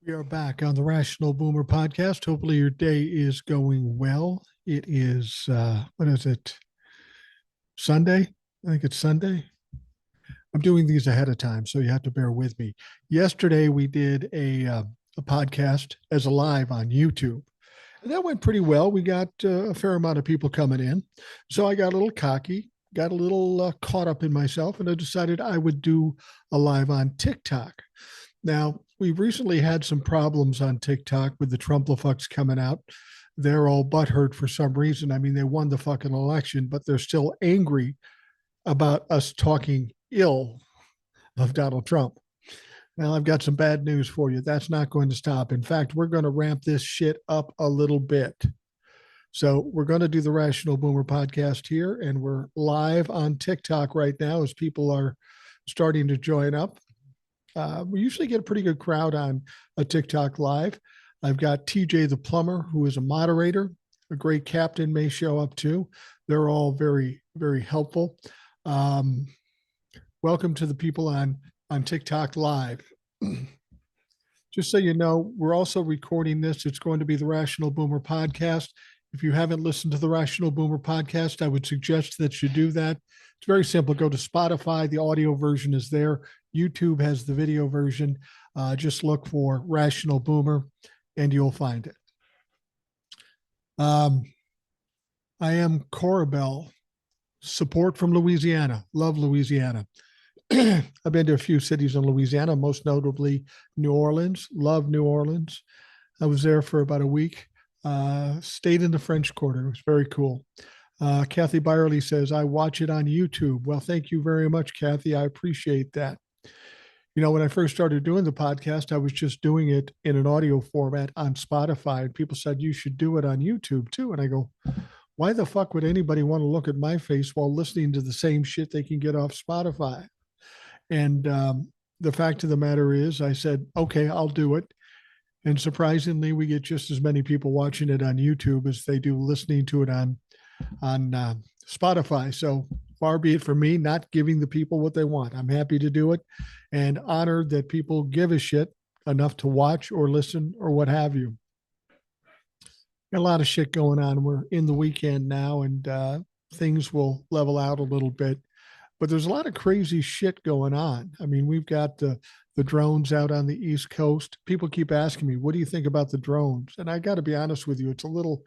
We are back on the Rational Boomer podcast. Hopefully, your day is going well. It is, what is it? Sunday? I think it's Sunday. I'm doing these ahead of time, so you have to bear with me. Yesterday, we did a podcast as a live on YouTube, and that went pretty well. We got a fair amount of people coming in. So I got a little cocky, got a little caught up in myself, and I decided I would do a live on TikTok. Now, we've recently had some problems on TikTok with the Trumplafucks coming out. They're all butthurt for some reason. I mean, they won the fucking election, but they're still angry about us talking ill of Donald Trump. Well, I've got some bad news for you. That's not going to stop. In fact, we're going to ramp this shit up a little bit. So we're going to do the Rational Boomer podcast here, and we're live on TikTok right now as people are starting to join up. We usually get a pretty good crowd on a TikTok live. I've got TJ the plumber, who is a moderator. A great captain may show up too. They're all very, very helpful. Welcome to the people on TikTok live. Just so you know, we're also recording this. It's going to be the Rational Boomer podcast. If you haven't listened to the Rational Boomer podcast, I would suggest that you do that. It's very simple. Go to Spotify. The audio version is there. YouTube has the video version. Just look for Rational Boomer and you'll find it. I am Corabell. Support from Louisiana. Love Louisiana. I've been to a few cities in Louisiana, most notably New Orleans. Love New Orleans. I was there for about a week. Stayed in the French Quarter. It was very cool. Kathy Byerly says, I watch it on YouTube. Well, thank you very much, Kathy. I appreciate that. You know, when I first started doing the podcast, I was just doing it in an audio format on Spotify. And people said, you should do it on YouTube too. And I go, why the fuck would anybody want to look at my face while listening to the same shit they can get off Spotify? And the fact of the matter is, I said, okay, I'll do it. And surprisingly, we get just as many people watching it on YouTube as they do listening to it on Spotify. So far be it from me not giving the people what they want. I'm happy to do it and honored that people give a shit enough to watch or listen or what have you. Got a lot of shit going on. We're in the weekend now, and things will level out a little bit. But there's a lot of crazy shit going on. I mean, we've got the drones out on the East Coast. People keep asking me, what do you think about the drones? And I got to be honest with you, it's a little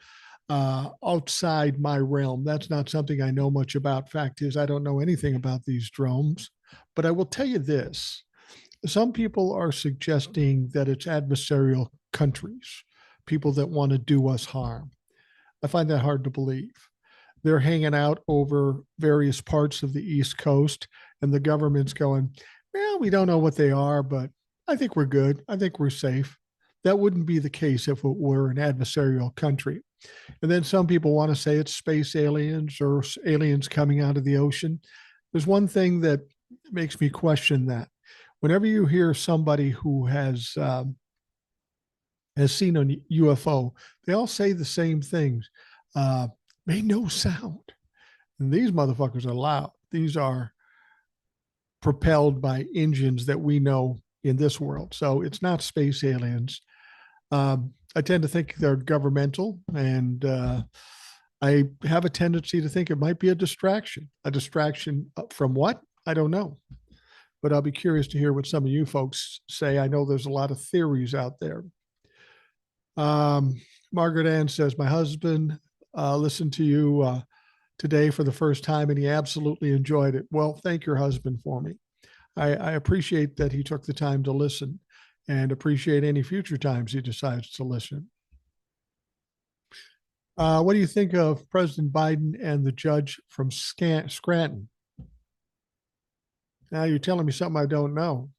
outside my realm. That's not something I know much about. Fact is, I don't know anything about these drones. But I will tell you this. Some people are suggesting that it's adversarial countries, people that want to do us harm. I find that hard to believe. They're hanging out over various parts of the East Coast, and the government's going, well, we don't know what they are, but I think we're good. I think we're safe. That wouldn't be the case if it were an adversarial country. And then some people want to say it's space aliens or aliens coming out of the ocean. There's one thing that makes me question that. Whenever you hear somebody who has seen a UFO, they all say the same things. Made no sound. And these motherfuckers are loud. These are propelled by engines that we know in this world. So it's not space aliens. I tend to think they're governmental, and I have a tendency to think it might be a distraction. A distraction from what? I don't know. But I'll be curious to hear what some of you folks say. I know there's a lot of theories out there. Margaret Ann says, my husband listened to you today for the first time, and he absolutely enjoyed it. Well, thank your husband for me. I appreciate that he took the time to listen, and appreciate any future times he decides to listen. What do you think of President Biden and the judge from Scranton? Now you're telling me something I don't know.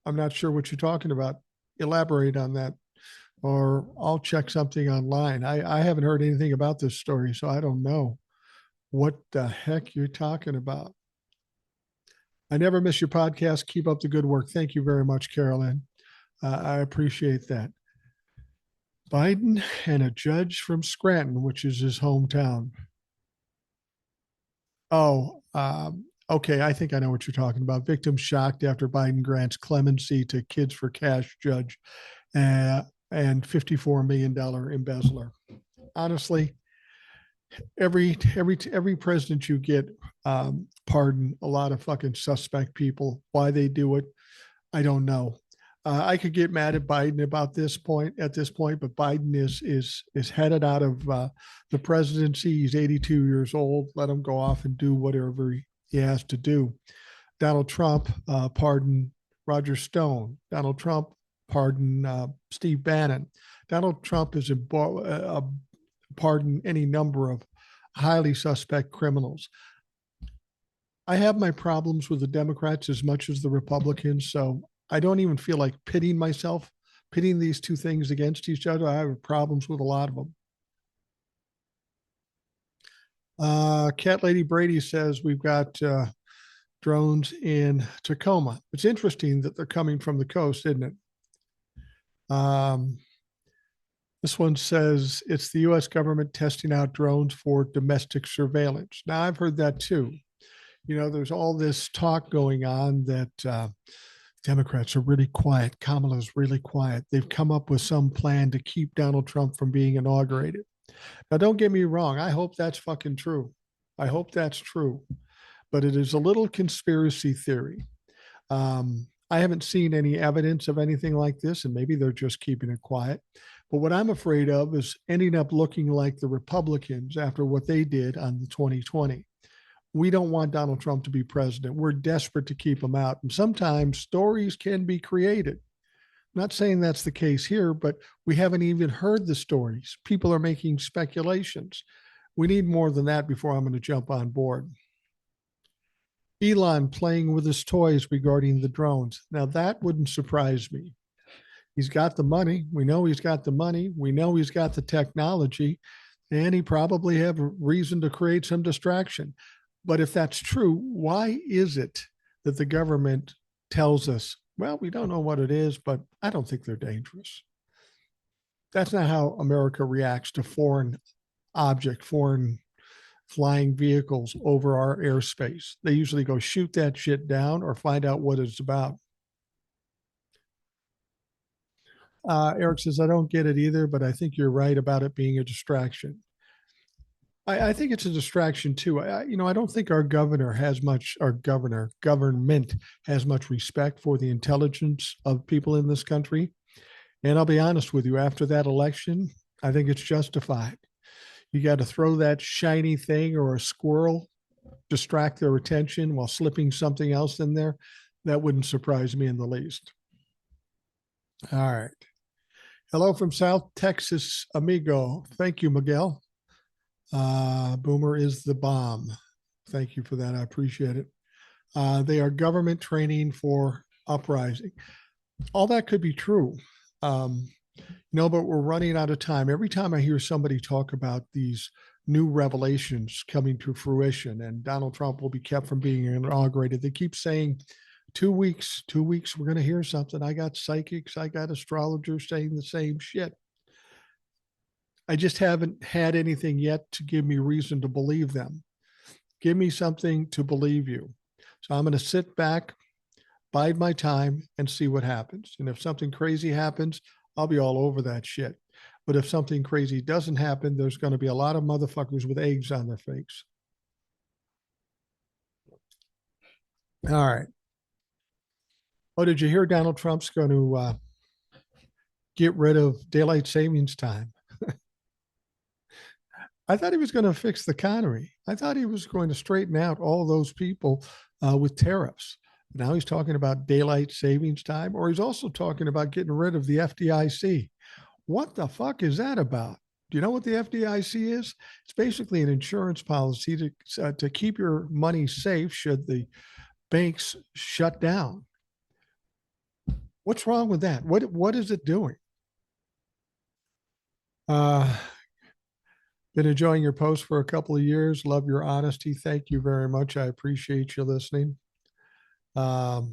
I'm not sure what you're talking about. Elaborate on that, or I'll check something online. I haven't heard anything about this story, so I don't know what the heck you're talking about. I never miss your podcast. Keep up the good work. Thank you very much, Carolyn. I appreciate that. Biden and a judge from Scranton, which is his hometown. Oh, okay. I think I know what you're talking about. Victims shocked after Biden grants clemency to Kids for Cash judge and $54 million embezzler. Honestly, every president you get pardon a lot of fucking suspect people. Why they do it, I don't know. I could get mad at Biden about this point, but Biden is headed out of the presidency. He's 82 years old. Let him go off and do whatever he has to do. Donald Trump pardon Roger Stone. Donald Trump pardon Steve Bannon. Donald Trump is pardon any number of highly suspect criminals. I have my problems with the Democrats as much as the Republicans, so I don't even feel like pitting these two things against each other. I have problems with a lot of them. Cat Lady Brady says we've got drones in Tacoma. It's interesting that they're coming from the coast, isn't it? This one says it's the U.S. government testing out drones for domestic surveillance. Now, I've heard that too. You know, there's all this talk going on that Democrats are really quiet. Kamala's really quiet. They've come up with some plan to keep Donald Trump from being inaugurated. Now, don't get me wrong. I hope that's fucking true. I hope that's true. But it is a little conspiracy theory. I haven't seen any evidence of anything like this, and maybe they're just keeping it quiet. But what I'm afraid of is ending up looking like the Republicans after what they did on the 2020. We don't want Donald Trump to be president. We're desperate to keep him out. And sometimes stories can be created. I'm not saying that's the case here, but we haven't even heard the stories. People are making speculations. We need more than that before I'm going to jump on board. Elon playing with his toys regarding the drones. Now, that wouldn't surprise me. He's got the money. We know he's got the money. We know he's got the technology, and he probably have a reason to create some distraction. But if that's true, why is it that the government tells us, well, we don't know what it is, but I don't think they're dangerous? That's not how America reacts to foreign flying vehicles over our airspace. They usually go shoot that shit down or find out what it's about. Eric says, I don't get it either, but I think you're right about it being a distraction. I think it's a distraction too. I don't think our government has much respect for the intelligence of people in this country. And I'll be honest with you, after that election, I think it's justified. You got to throw that shiny thing or a squirrel, distract their attention while slipping something else in there. That wouldn't surprise me in the least. All right. Hello from South Texas, amigo. Thank you, Miguel. Boomer is the bomb. Thank you for that. I appreciate it. They are government training for uprising. All that could be true. But we're running out of time. Every time I hear somebody talk about these new revelations coming to fruition and Donald Trump will be kept from being inaugurated, they keep saying 2 weeks, we're going to hear something. I got psychics, I got astrologers saying the same shit. I just haven't had anything yet to give me reason to believe them. Give me something to believe you. So I'm going to sit back, bide my time, and see what happens. And if something crazy happens, I'll be all over that shit. But if something crazy doesn't happen, there's going to be a lot of motherfuckers with eggs on their face. All right. Oh, did you hear Donald Trump's going to get rid of daylight savings time? I thought he was going to fix the economy. I thought he was going to straighten out all those people with tariffs. Now he's talking about daylight savings time, or he's also talking about getting rid of the FDIC. What the fuck is that about? Do you know what the FDIC is? It's basically an insurance policy to keep your money safe should the banks shut down. What's wrong with that? What is it doing? Been enjoying your post for a couple of years. Love your honesty. Thank you very much. I appreciate you listening. Let's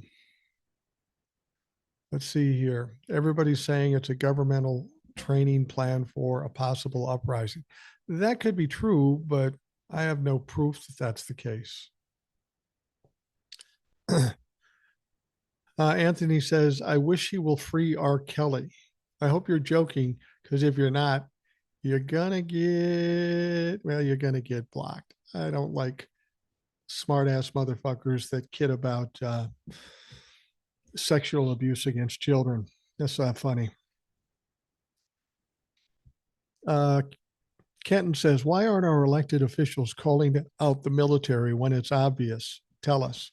see here. Everybody's saying it's a governmental training plan for a possible uprising. That could be true, but I have no proof that that's the case. Anthony says, I wish he will free R. Kelly. I hope you're joking, because if you're not, you're gonna get blocked. I don't like smart ass motherfuckers that kid about sexual abuse against children. That's not funny. Uh, Kenton says, why aren't our elected officials calling out the military when it's obvious? Tell us.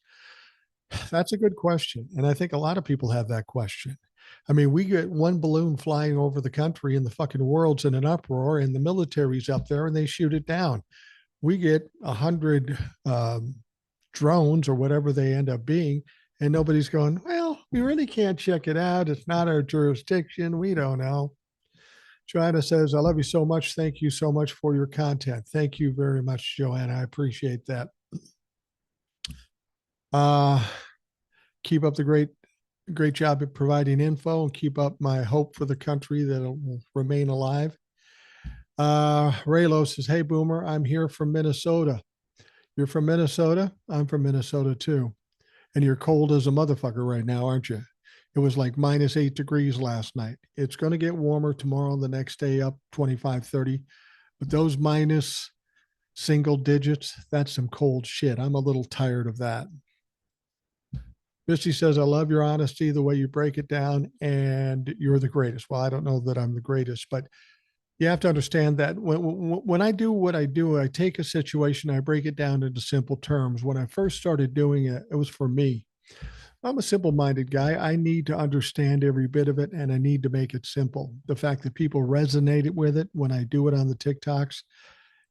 That's a good question. And I think a lot of people have that question. I mean, we get one balloon flying over the country and the fucking world's in an uproar and the military's up there and they shoot it down. We get 100 drones or whatever they end up being, and nobody's going, well, we really can't check it out. It's not our jurisdiction. We don't know. Joanna says, I love you so much. Thank you so much for your content. Thank you very much, Joanna. I appreciate that. Uh, keep up the great job at providing info and keep up my hope for the country that it will remain alive. Raylo says, hey, Boomer, I'm here from Minnesota. You're from Minnesota? I'm from Minnesota too. And you're cold as a motherfucker right now, aren't you? It was like -8 degrees last night. It's going to get warmer tomorrow and the next day up 25, 30. But those minus single digits, that's some cold shit. I'm a little tired of that. Misty says, I love your honesty, the way you break it down, and you're the greatest. Well, I don't know that I'm the greatest, but you have to understand that when I do what I do, I take a situation, I break it down into simple terms. When I first started doing it, it was for me. I'm a simple minded guy. I need to understand every bit of it and I need to make it simple. The fact that people resonate with it when I do it on the TikToks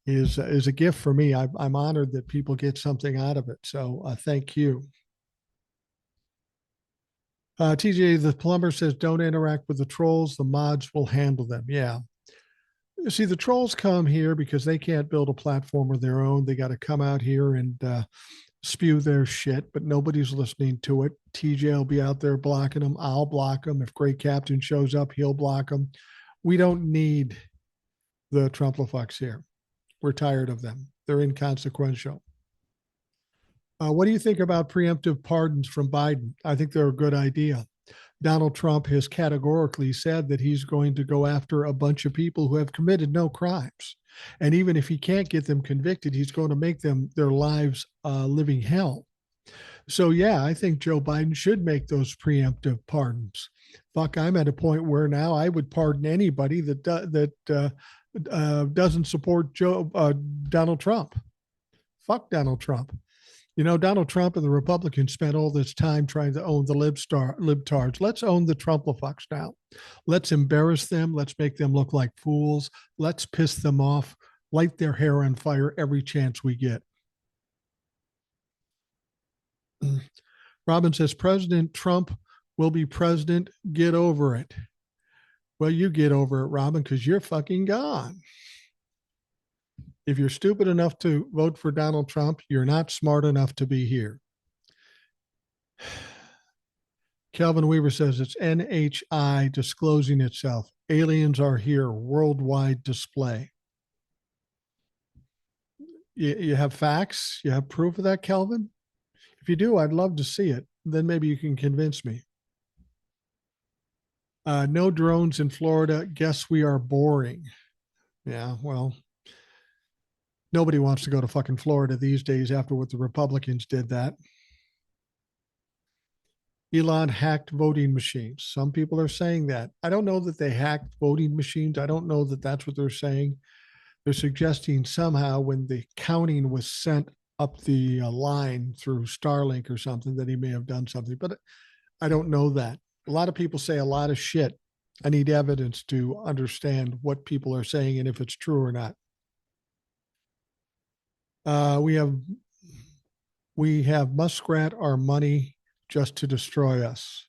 is a gift for me. I'm honored that people get something out of it. So thank you. TJ, the plumber says, don't interact with the trolls. The mods will handle them. Yeah. See, the trolls come here because they can't build a platform of their own. They got to come out here and spew their shit, but nobody's listening to it. TJ will be out there blocking them. I'll block them. If Great Captain shows up, he'll block them. We don't need the Trumplafucks here. We're tired of them. They're inconsequential. What do you think about preemptive pardons from Biden? I think they're a good idea. Donald Trump has categorically said that he's going to go after a bunch of people who have committed no crimes. And even if he can't get them convicted, he's going to make them their lives living hell. So, yeah, I think Joe Biden should make those preemptive pardons. Fuck, I'm at a point where now I would pardon anybody that doesn't support Donald Trump. Fuck Donald Trump. You know, Donald Trump and the Republicans spent all this time trying to own the libtards. Let's own the Trumplafucks now. Let's embarrass them. Let's make them look like fools. Let's piss them off, light their hair on fire every chance we get. Robin says, President Trump will be president. Get over it. Well, you get over it, Robin, because you're fucking gone. If you're stupid enough to vote for Donald Trump, you're not smart enough to be here. Calvin Weaver says it's NHI disclosing itself. Aliens are here, worldwide display. You have facts? You have proof of that, Calvin? If you do, I'd love to see it. Then maybe you can convince me. No drones in Florida. Guess we are boring. Yeah, well, nobody wants to go to fucking Florida these days after what the Republicans did that. Elon hacked voting machines. Some people are saying that. I don't know that they hacked voting machines. I don't know that that's what they're saying. They're suggesting somehow when the counting was sent up the line through Starlink or something that he may have done something, but I don't know that. A lot of people say a lot of shit. I need evidence to understand what people are saying and if it's true or not. We have muskrat our money just to destroy us.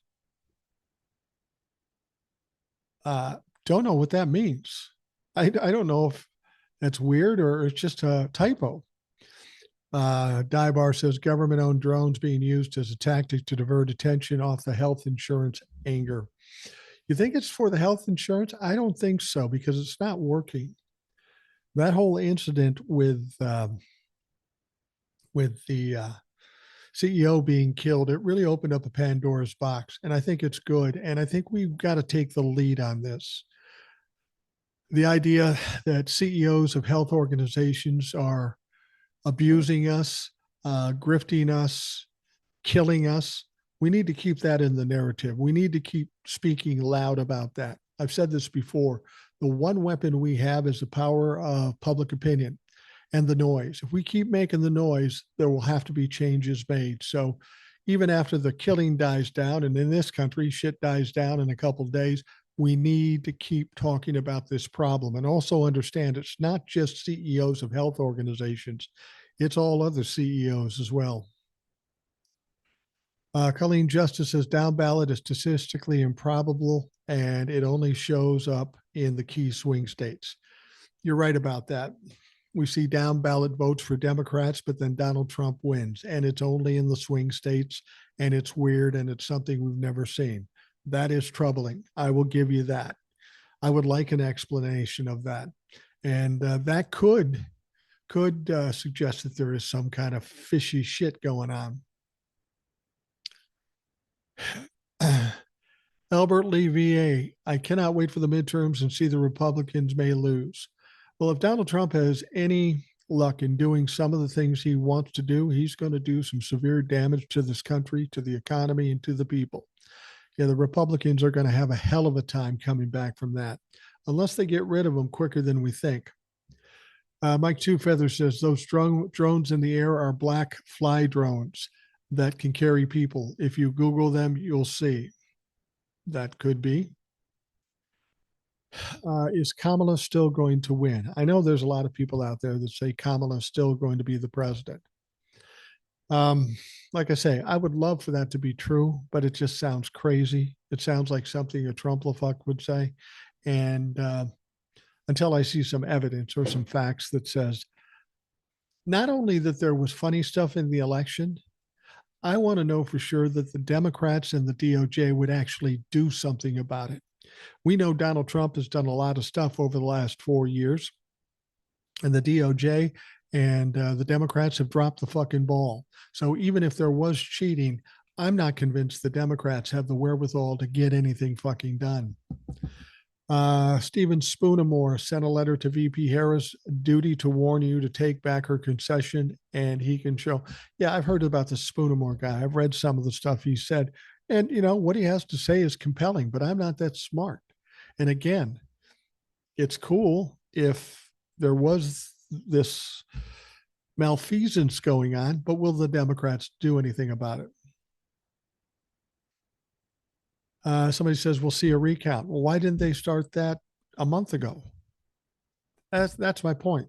Don't know what that means. I don't know if that's weird or it's just a typo. Daibar says government-owned drones being used as a tactic to divert attention off the health insurance anger. You think it's for the health insurance? I don't think so because it's not working. That whole incident with the CEO being killed, it really opened up a Pandora's box. And I think it's good. And I think we've got to take the lead on this. The idea that CEOs of health organizations are abusing us, grifting us, killing us. We need to keep that in the narrative. We need to keep speaking loud about that. I've said this before. The one weapon we have is the power of public opinion and the noise. If we keep making the noise, there will have to be changes made. So even after the killing dies down, and in this country, shit dies down in a couple of days, we need to keep talking about this problem and also understand it's not just CEOs of health organizations, it's all other CEOs as well. Colleen Justice says down ballot is statistically improbable and it only shows up in the key swing states. You're right about that. We see down ballot votes for Democrats, but then Donald Trump wins, and it's only in the swing states, and it's weird, and it's something we've never seen. That is troubling. I will give you that. I would like an explanation of that, and that could suggest that there is some kind of fishy shit going on. Albert Lee, VA, I cannot wait for the midterms and see the Republicans may lose. Well, if Donald Trump has any luck in doing some of the things he wants to do, he's going to do some severe damage to this country, to the economy, and to the people. Yeah, the Republicans are going to have a hell of a time coming back from that, unless they get rid of them quicker than we think. Mike Two Feathers says those drones in the air are black fly drones that can carry people. If you Google them, you'll see. That could be. Is Kamala still going to win? I know there's a lot of people out there that say Kamala is still going to be the president. Like I say, I would love for that to be true, but it just sounds crazy. It sounds like something a Trumplefuck would say. And until I see some evidence or some facts that says not only that there was funny stuff in the election, I want to know for sure that the Democrats and the DOJ would actually do something about it. We know Donald Trump has done a lot of stuff over the last 4 years, and the DOJ and the Democrats have dropped the fucking ball. So even if there was cheating, I'm not convinced the Democrats have the wherewithal to get anything fucking done. Stephen Spoonamore sent a letter to VP Harris, duty to warn you to take back her concession, and he can show. Yeah, I've heard about the Spoonamore guy. I've read some of the stuff he said. And, you know, what he has to say is compelling, but I'm not that smart. And again, it's cool if there was this malfeasance going on, but will the Democrats do anything about it? Somebody says we'll see a recount. Well, why didn't they start that a month ago? That's my point.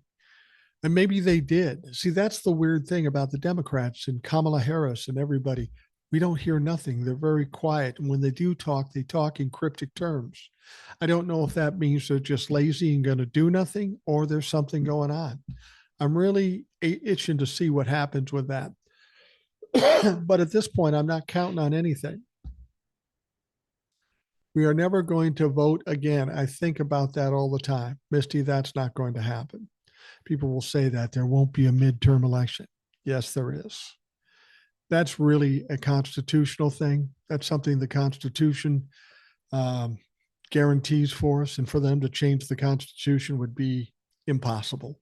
And maybe they did. See, that's the weird thing about the Democrats and Kamala Harris and everybody. We don't hear nothing. They're very quiet. And when they do talk, they talk in cryptic terms. I don't know if that means they're just lazy and going to do nothing or there's something going on. I'm really itching to see what happens with that. But at this point, I'm not counting on anything. We are never going to vote again. I think about that all the time. Misty, that's not going to happen. People will say that there won't be a midterm election. Yes, there is. That's really a constitutional thing. That's something the Constitution guarantees for us. And for them to change the Constitution would be impossible.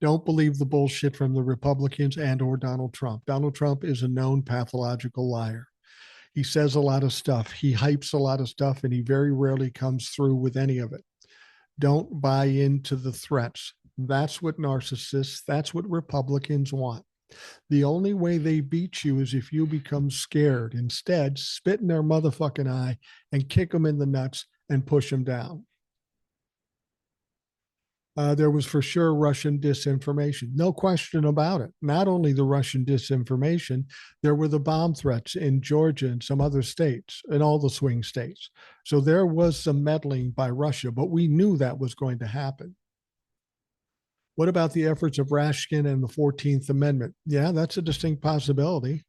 Don't believe the bullshit from the Republicans and or Donald Trump. Donald Trump is a known pathological liar. He says a lot of stuff. He hypes a lot of stuff, and he very rarely comes through with any of it. Don't buy into the threats. That's what narcissists, that's what Republicans want. The only way they beat you is if you become scared. Instead, spit in their motherfucking eye and kick them in the nuts and push them down. There was for sure Russian disinformation. No question about it. Not only the Russian disinformation, there were the bomb threats in Georgia and some other states, and all the swing states. So there was some meddling by Russia, but we knew that was going to happen. What about the efforts of Rashkin and the 14th Amendment? Yeah, that's a distinct possibility.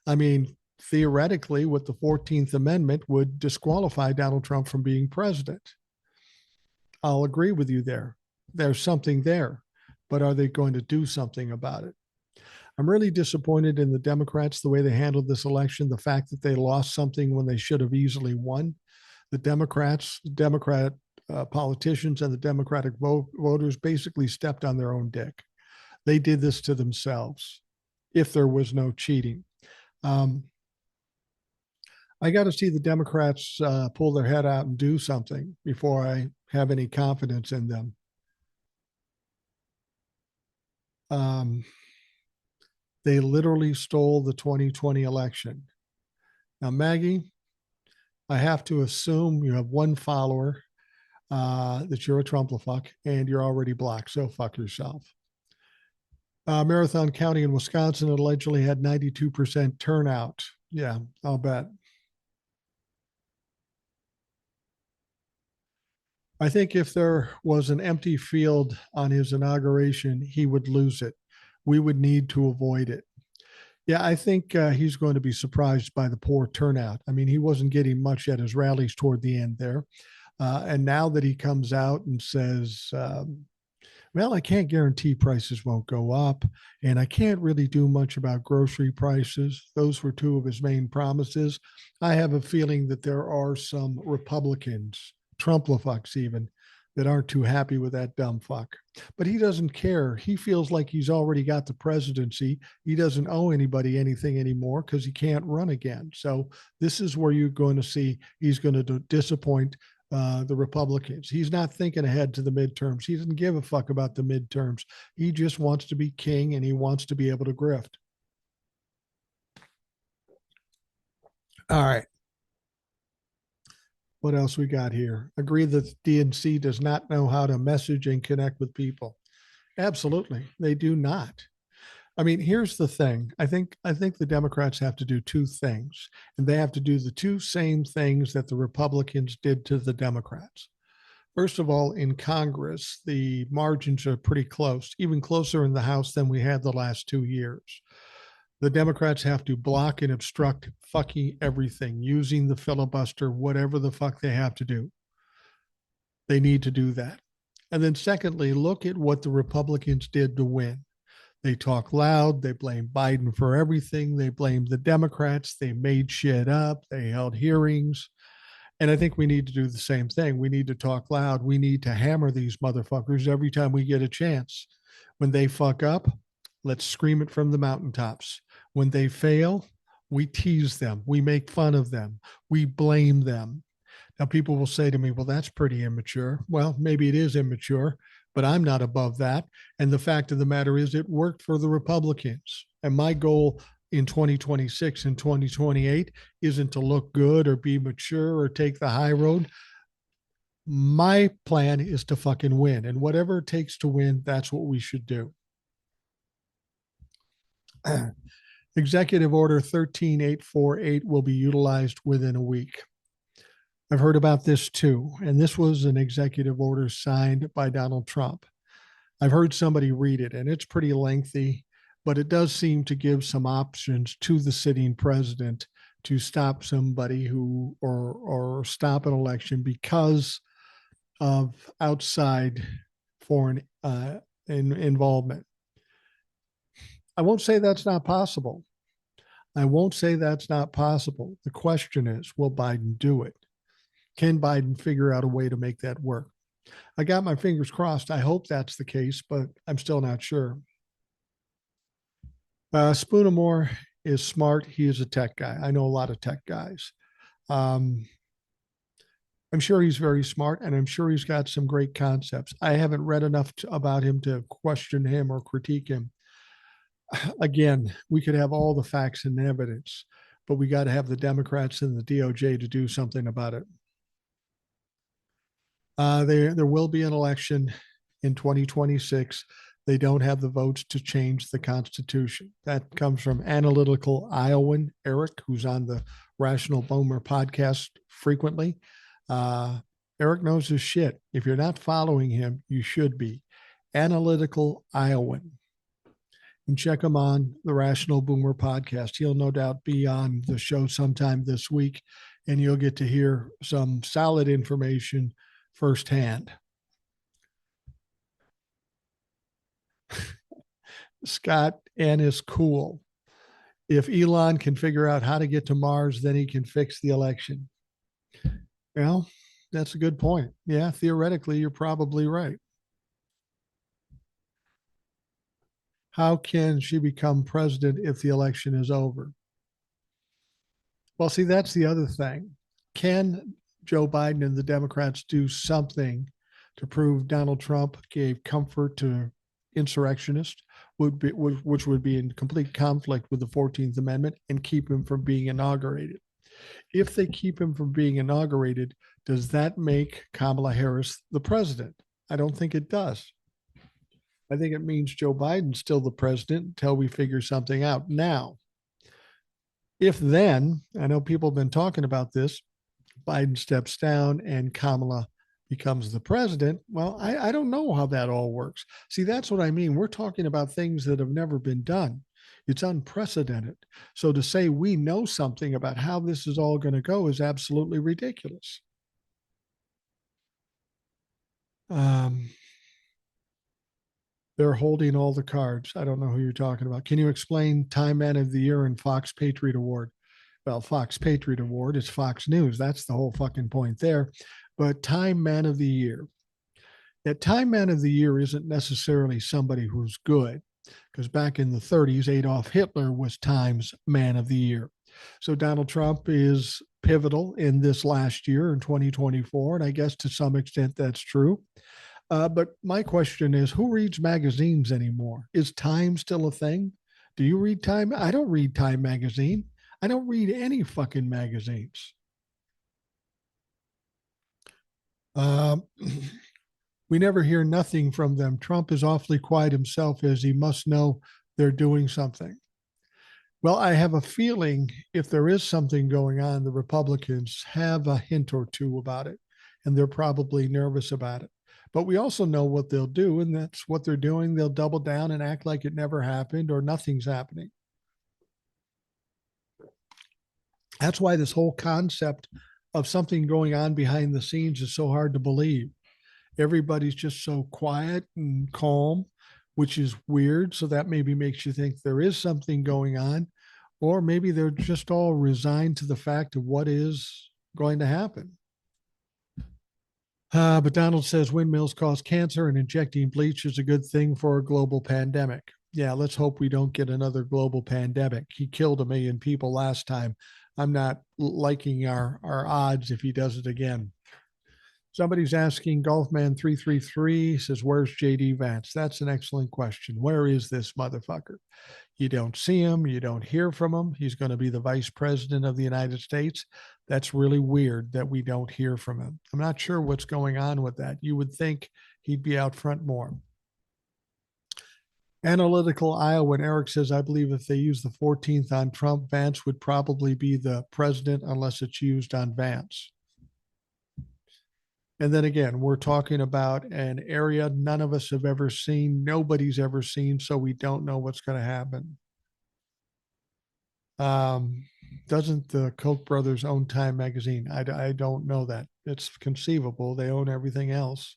I mean, theoretically, with the 14th Amendment would disqualify Donald Trump from being president. I'll agree with you there. There's something there, but are they going to do something about it? I'm really disappointed in the Democrats, the way they handled this election, the fact that they lost something when they should have easily won. The Democrat politicians and the Democratic voters basically stepped on their own dick. They did this to themselves if there was no cheating. I got to see the Democrats pull their head out and do something before I have any confidence in them. They literally stole the 2020 election. Now, Maggie, I have to assume you have one follower that you're a Trumplafuck and you're already blocked, so fuck yourself. Marathon County in Wisconsin allegedly had 92% turnout. Yeah, I'll bet. I think if there was an empty field on his inauguration, he would lose it. We would need to avoid it. Yeah, I think he's going to be surprised by the poor turnout. I mean, he wasn't getting much at his rallies toward the end there. And now that he comes out and says, well, I can't guarantee prices won't go up, and I can't really do much about grocery prices. Those were two of his main promises. I have a feeling that there are some Republicans, Trumplafucks even, that aren't too happy with that dumb fuck. But he doesn't care. He feels like he's already got the presidency. He doesn't owe anybody anything anymore because he can't run again. So this is where you're going to see he's going to disappoint the Republicans. He's not thinking ahead to the midterms. He doesn't give a fuck about the midterms. He just wants to be king and he wants to be able to grift. All right. What else we got here? Agree that DNC does not know how to message and connect with people. Absolutely. They do not. I mean, here's the thing. I think the Democrats have to do two things, and they have to do the two same things that the Republicans did to the Democrats. First of all, in Congress, the margins are pretty close, even closer in the House than we had the last 2 years. The Democrats have to block and obstruct fucking everything, using the filibuster, whatever the fuck they have to do. They need to do that. And then secondly, look at what the Republicans did to win. They talk loud. They blame Biden for everything. They blame the Democrats. They made shit up. They held hearings. And I think we need to do the same thing. We need to talk loud. We need to hammer these motherfuckers every time we get a chance. When they fuck up, let's scream it from the mountaintops. When they fail, we tease them. We make fun of them. We blame them. Now, people will say to me, well, that's pretty immature. Well, maybe it is immature, but I'm not above that. And the fact of the matter is, it worked for the Republicans. And my goal in 2026 and 2028 isn't to look good or be mature or take the high road. My plan is to fucking win. And whatever it takes to win, that's what we should do. Executive Order 13848 will be utilized within a week. I've heard about this too, and this was an executive order signed by Donald Trump. I've heard somebody read it, and it's pretty lengthy, but it does seem to give some options to the sitting president to stop somebody who or stop an election because of outside foreign involvement. I won't say that's not possible. I won't say that's not possible. The question is, will Biden do it? Can Biden figure out a way to make that work? I got my fingers crossed. I hope that's the case, but I'm still not sure. Spoonamore is smart. He is a tech guy. I know a lot of tech guys. I'm sure he's very smart, and I'm sure he's got some great concepts. I haven't read enough about him to question him or critique him. Again, we could have all the facts and evidence, but we got to have the Democrats and the DOJ to do something about it. There will be an election in 2026. They don't have the votes to change the Constitution. That comes from analytical Iowan Eric, who's on the Rational Boomer podcast frequently. Eric knows his shit. If you're not following him, you should be. Analytical Iowan. And check him on the Rational Boomer podcast. He'll no doubt be on the show sometime this week, and you'll get to hear some solid information firsthand. Scott N is cool. If Elon can figure out how to get to Mars, then he can fix the election. Well, that's a good point. Yeah, theoretically, you're probably right. How can she become president if the election is over? Well, see, that's the other thing. Can Joe Biden and the Democrats do something to prove Donald Trump gave comfort to insurrectionists, which would be in complete conflict with the 14th Amendment, and keep him from being inaugurated? If they keep him from being inaugurated, does that make Kamala Harris the president? I don't think it does. I think it means Joe Biden's still the president until we figure something out. Now, if then, I know people have been talking about this, Biden steps down and Kamala becomes the president. Well, I don't know how that all works. See, that's what I mean. We're talking about things that have never been done. It's unprecedented. So to say we know something about how this is all going to go is absolutely ridiculous. Um, they're holding all the cards. I don't know who you're talking about. Can you explain Time Man of the Year and Fox Patriot Award? Well, Fox Patriot Award is Fox News. That's the whole fucking point there. But Time Man of the Year. That Time Man of the Year isn't necessarily somebody who's good, because back in the 30s, Adolf Hitler was Time's Man of the Year. So Donald Trump is pivotal in this last year in 2024. And I guess to some extent that's true. But my question is, who reads magazines anymore? Is Time still a thing? Do you read Time? I don't read Time magazine. I don't read any fucking magazines. Um, we never hear nothing from them. Trump is awfully quiet himself, as he must know they're doing something. Well, I have a feeling if there is something going on, the Republicans have a hint or two about it, and they're probably nervous about it. But we also know what they'll do, and that's what they're doing. They'll double down and act like it never happened or nothing's happening. That's why this whole concept of something going on behind the scenes is so hard to believe. Everybody's just so quiet and calm, which is weird. So that maybe makes you think there is something going on, or maybe they're just all resigned to the fact of what is going to happen. But Donald says windmills cause cancer and injecting bleach is a good thing for a global pandemic. Yeah, let's hope we don't get another global pandemic. He killed 1 million people last time. I'm not liking our odds if he does it again. Somebody's asking Golfman333 says, where's JD Vance? That's an excellent question. Where is this motherfucker? You don't see him. You don't hear from him. He's going to be the vice president of the United States. That's really weird that we don't hear from him. I'm not sure what's going on with that. You would think he'd be out front more. Analytical Iowa, Eric says, I believe if they use the 14th on Trump, Vance would probably be the president unless it's used on Vance. And then again, we're talking about an area none of us have ever seen, nobody's ever seen, so we don't know what's going to happen. Doesn't the Koch brothers own Time magazine? I don't know that. It's conceivable. They own everything else.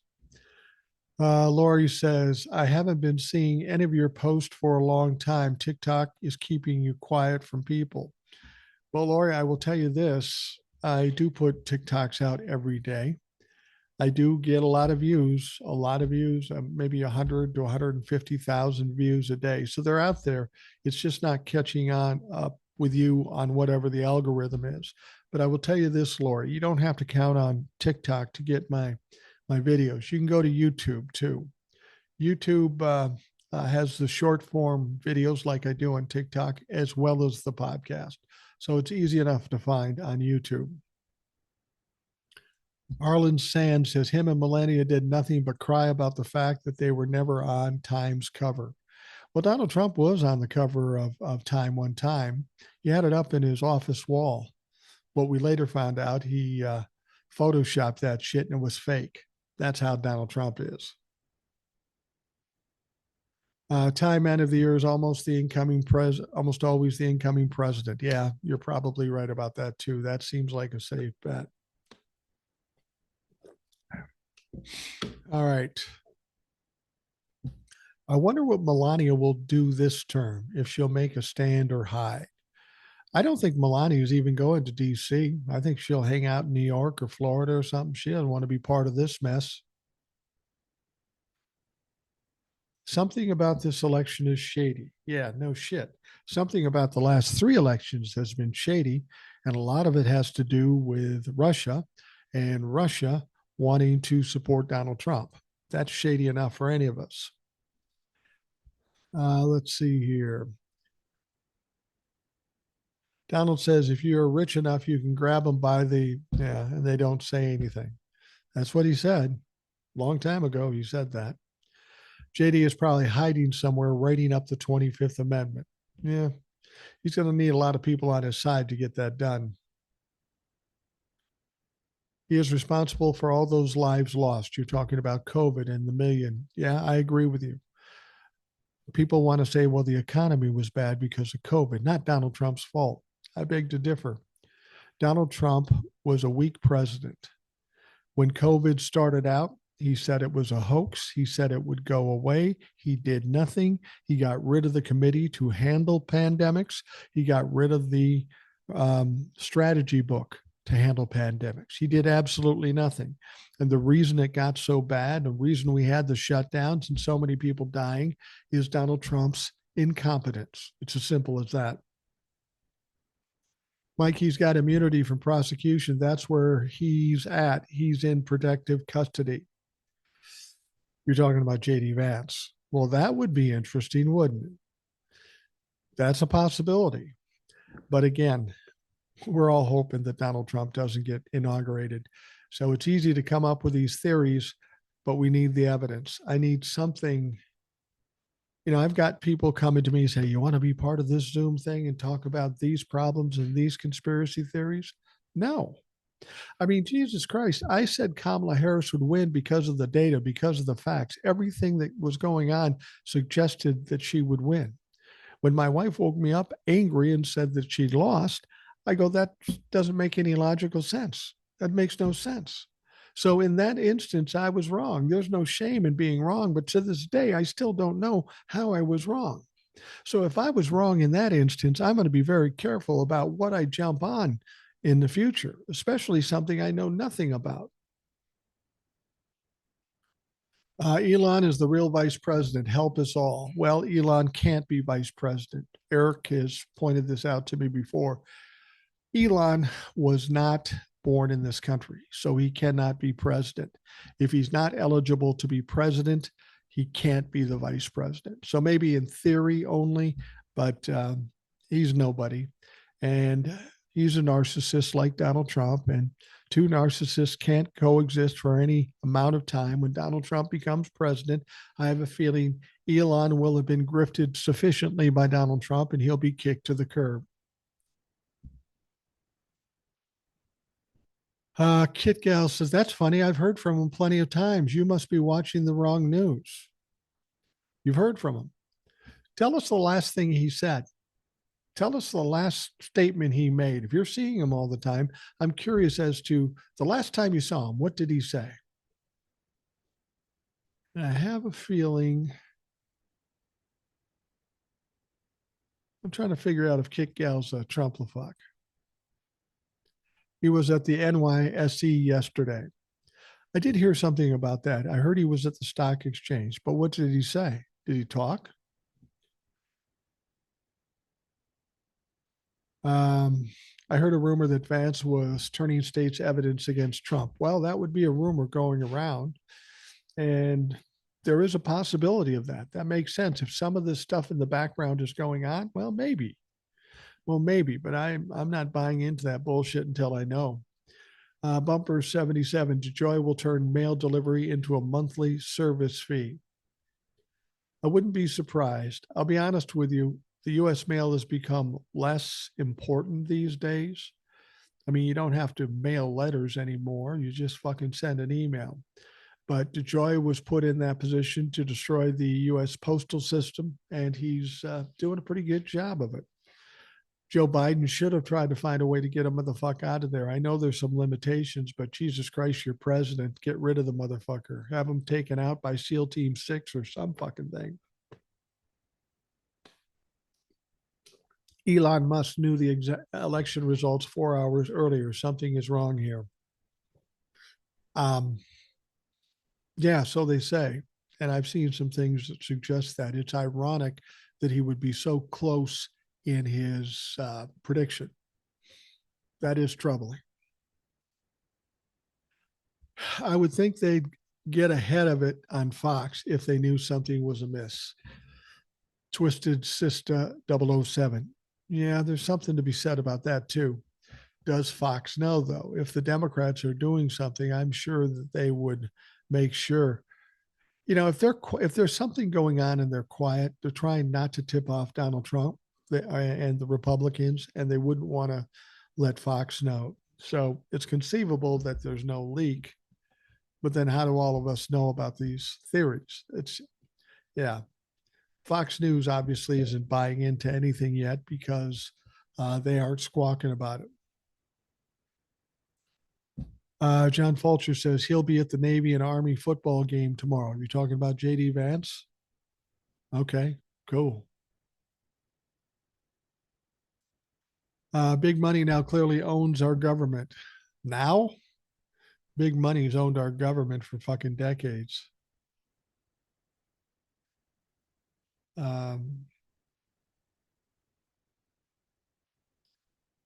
Lori says, I haven't been seeing any of your posts for a long time. TikTok is keeping you quiet from people. Well, Lori, I will tell you this. I do put TikToks out every day. I do get a lot of views, maybe 100 to 150,000 views a day. So they're out there. It's just not catching on up with you on whatever the algorithm is. But I will tell you this, Lori, you don't have to count on TikTok to get my videos. You can go to YouTube too. YouTube has the short form videos like I do on TikTok, as well as the podcast. So it's easy enough to find on YouTube. Arlen Sand says him and Melania did nothing but cry about the fact that they were never on Time's cover. Well, Donald Trump was on the cover of Time one time. He had it up in his office wall. What we later found out, he photoshopped that shit and it was fake. That's how Donald Trump is. Time Man of the Year is almost always the incoming president. Yeah, you're probably right about that too. That seems like a safe bet. All right. I wonder what Melania will do this term, if she'll make a stand or hide. I don't think Melania is even going to DC. I think she'll hang out in New York or Florida or something. She doesn't want to be part of this mess. Something about this election is shady. Yeah, no shit. Something about the last three elections has been shady, and a lot of it has to do with Russia and Russia wanting to support Donald Trump. That's shady enough for any of us. Let's see here. Donald says if you're rich enough, you can grab them by the, yeah, and they don't say anything. That's what he said. Long time ago, he said that. JD is probably hiding somewhere, writing up the 25th Amendment. Yeah, he's going to need a lot of people on his side to get that done. He is responsible for all those lives lost. You're talking about COVID and the million. Yeah, I agree with you. People want to say, well, the economy was bad because of COVID, not Donald Trump's fault. I beg to differ. Donald Trump was a weak president. When COVID started out, he said it was a hoax. He said it would go away. He did nothing. He got rid of the committee to handle pandemics. He got rid of the strategy book to handle pandemics. He did absolutely nothing. And the reason it got so bad, the reason we had the shutdowns and so many people dying is Donald Trump's incompetence. It's as simple as that. Mike, he's got immunity from prosecution. That's where he's at. He's in protective custody. You're talking about JD Vance. Well, that would be interesting, wouldn't it? That's a possibility. But again, we're all hoping that Donald Trump doesn't get inaugurated. So it's easy to come up with these theories, but we need the evidence. I need something. You know, I've got people coming to me and say, you want to be part of this Zoom thing and talk about these problems and these conspiracy theories? No. I mean, Jesus Christ, I said Kamala Harris would win because of the data, because of the facts. Everything that was going on suggested that she would win. When my wife woke me up angry and said that she'd lost, I go, that doesn't make any logical sense. That makes no sense. So in that instance, I was wrong. There's no shame in being wrong, but to this day, I still don't know how I was wrong. So if I was wrong in that instance, I'm going to be very careful about what I jump on in the future, especially something I know nothing about. Elon is the real vice president. Help us all. Well, Elon can't be vice president. Eric has pointed this out to me before. Elon was not born in this country, so he cannot be president. If he's not eligible to be president, he can't be the vice president. So maybe in theory only, but he's nobody. And he's a narcissist like Donald Trump, and two narcissists can't coexist for any amount of time. When Donald Trump becomes president, I have a feeling Elon will have been grifted sufficiently by Donald Trump and he'll be kicked to the curb. Kit Gal says, that's funny. I've heard from him plenty of times. You must be watching the wrong news. You've heard from him. Tell us the last thing he said. Tell us the last statement he made. If you're seeing him all the time, I'm curious as to the last time you saw him, what did he say? And I have a feeling, I'm trying to figure out if Kit Gal's a Trump-la-fuck. He was at the NYSE yesterday. I did hear something about that. I heard he was at the stock exchange, but what did he say? Did he talk? I heard a rumor that Vance was turning state's evidence against Trump. Well, that would be a rumor going around. And there is a possibility of that. That makes sense. If some of this stuff in the background is going on, well, maybe. Well, maybe, but I'm not buying into that bullshit until I know. Bumper 77, DeJoy will turn mail delivery into a monthly service fee. I wouldn't be surprised. I'll be honest with you. The U.S. mail has become less important these days. I mean, you don't have to mail letters anymore. You just fucking send an email. But DeJoy was put in that position to destroy the U.S. postal system, and he's doing a pretty good job of it. Joe Biden should have tried to find a way to get him the fuck out of there. I know there's some limitations, but Jesus Christ, you're president. Get rid of the motherfucker. Have him taken out by SEAL Team 6 or some fucking thing. Elon Musk knew the election results 4 hours earlier. Something is wrong here. Um, yeah, so they say. And I've seen some things that suggest that. It's ironic that he would be so close in his prediction. That is troubling. I would think they'd get ahead of it on Fox if they knew something was amiss. Twisted Sister 007. Yeah, there's something to be said about that too. Does Fox know though? If the Democrats are doing something, I'm sure that they would make sure. If there's something going on and they're quiet, they're trying not to tip off Donald Trump and the Republicans, and they wouldn't want to let Fox know. So it's conceivable that there's no leak. But then how do all of us know about these theories? Yeah. Fox News obviously isn't buying into anything yet because they aren't squawking about it. John Fulcher says he'll be at the Navy and Army football game tomorrow. You're talking about JD Vance? Okay, cool. Big Money now clearly owns our government. Now? Big Money's owned our government for fucking decades. Um,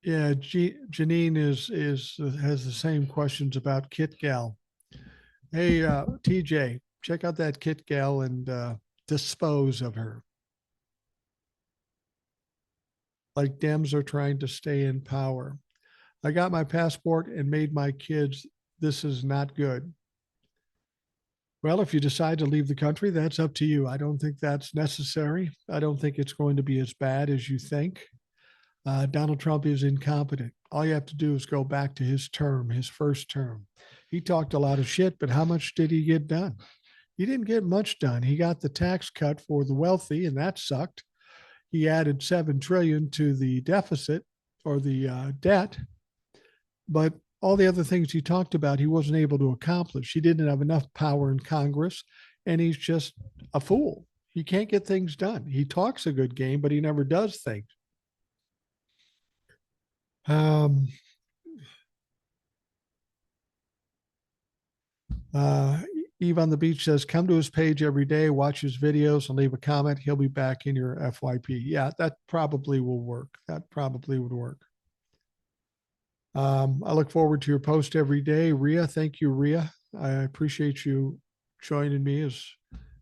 yeah, Janine has the same questions about Kit Gal. Hey, TJ, check out that Kit Gal and dispose of her. Like Dems are trying to stay in power. I got my passport and made my kids. This is not good. Well, if you decide to leave the country, that's up to you. I don't think that's necessary. I don't think it's going to be as bad as you think. Donald Trump is incompetent. All you have to do is go back to his term, his first term. He talked a lot of shit, but how much did he get done? He didn't get much done. He got the tax cut for the wealthy, and that sucked. He added 7 trillion to the deficit or the debt, but all the other things he talked about, he wasn't able to accomplish. He didn't have enough power in Congress, and he's just a fool. He can't get things done. He talks a good game, but he never does things. Um, Eve on the Beach says, come to his page every day, watch his videos, and leave a comment. He'll be back in your FYP. Yeah, that probably will work. That probably would work. I look forward to your post every day. Ria, thank you, Ria. I appreciate you joining me as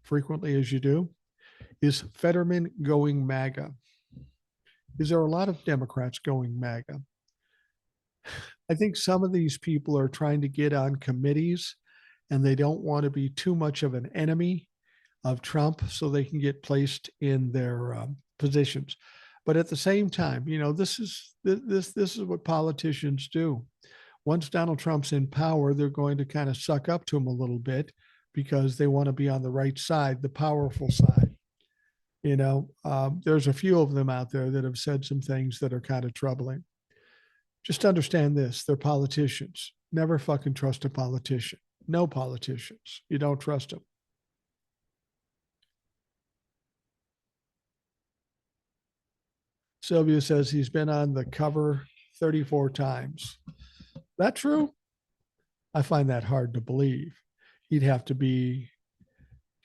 frequently as you do. Is Fetterman going MAGA? Is there a lot of Democrats going MAGA? I think some of these people are trying to get on committees and they don't want to be too much of an enemy of Trump so they can get placed in their positions. But at the same time, this is what politicians do. Once Donald Trump's in power, they're going to kind of suck up to him a little bit because they want to be on the right side, the powerful side. There's a few of them out there that have said some things that are kind of troubling. Just understand this: they're politicians. Never fucking trust a politician. No politicians. You don't trust them. Sylvia says he's been on the cover 34 times. That true? I find that hard to believe. He'd have to be.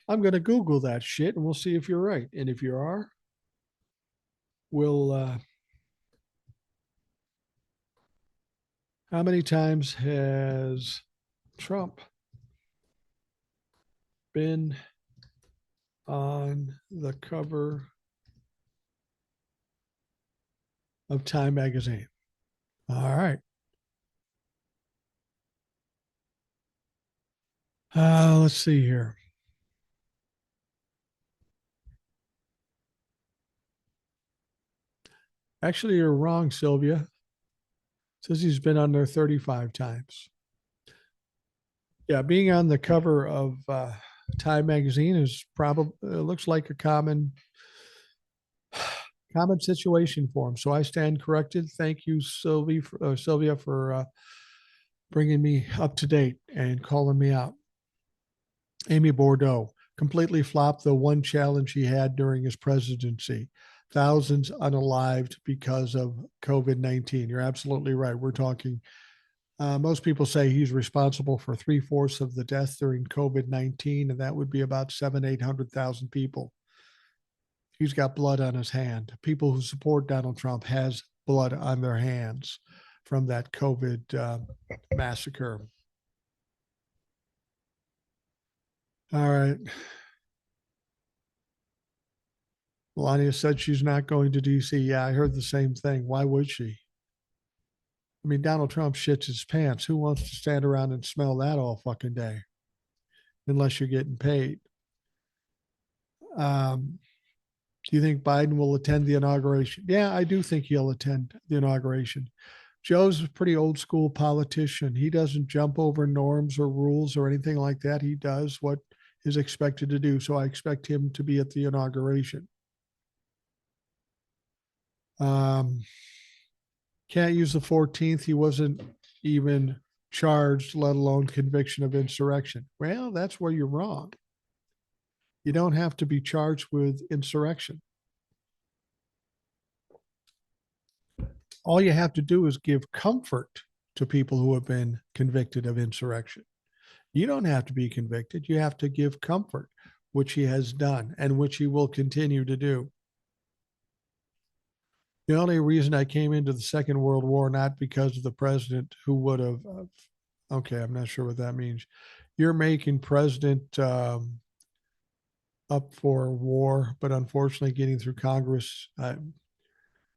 I'm going to Google that shit and we'll see if you're right. And if you are, we'll. How many times has Trump been on the cover of Time magazine? All right. Let's see here. Actually, you're wrong, Sylvia. It says he's been on there 35 times. Yeah, being on the cover of Time magazine is probably looks like a common situation for him. So I stand corrected. Thank you, Sylvia, for bringing me up to date and calling me out. Amy Bordeaux completely flopped the one challenge he had during his presidency. thousands unalived because of COVID-19. You're absolutely right. We're talking, most people say he's responsible for 3/4 of the deaths during COVID-19, and that would be about 800,000 people. He's got blood on his hand. People who support Donald Trump has blood on their hands from that COVID massacre. All right. Melania said she's not going to DC. Yeah, I heard the same thing. Why would she? I mean, Donald Trump shits his pants. Who wants to stand around and smell that all fucking day? Unless you're getting paid. Do you think Biden will attend the inauguration? Yeah, I do think he'll attend the inauguration. Joe's a pretty old school politician. He doesn't jump over norms or rules or anything like that. He does what is expected to do. So I expect him to be at the inauguration. Can't use the 14th. He wasn't even charged, let alone conviction of insurrection. Well, that's where you're wrong. You don't have to be charged with insurrection. All you have to do is give comfort to people who have been convicted of insurrection. You don't have to be convicted. You have to give comfort, which he has done and which he will continue to do. The only reason I came into the Second World War, not because of the president who would have, okay, I'm not sure what that means. You're making president up for war, but unfortunately getting through Congress,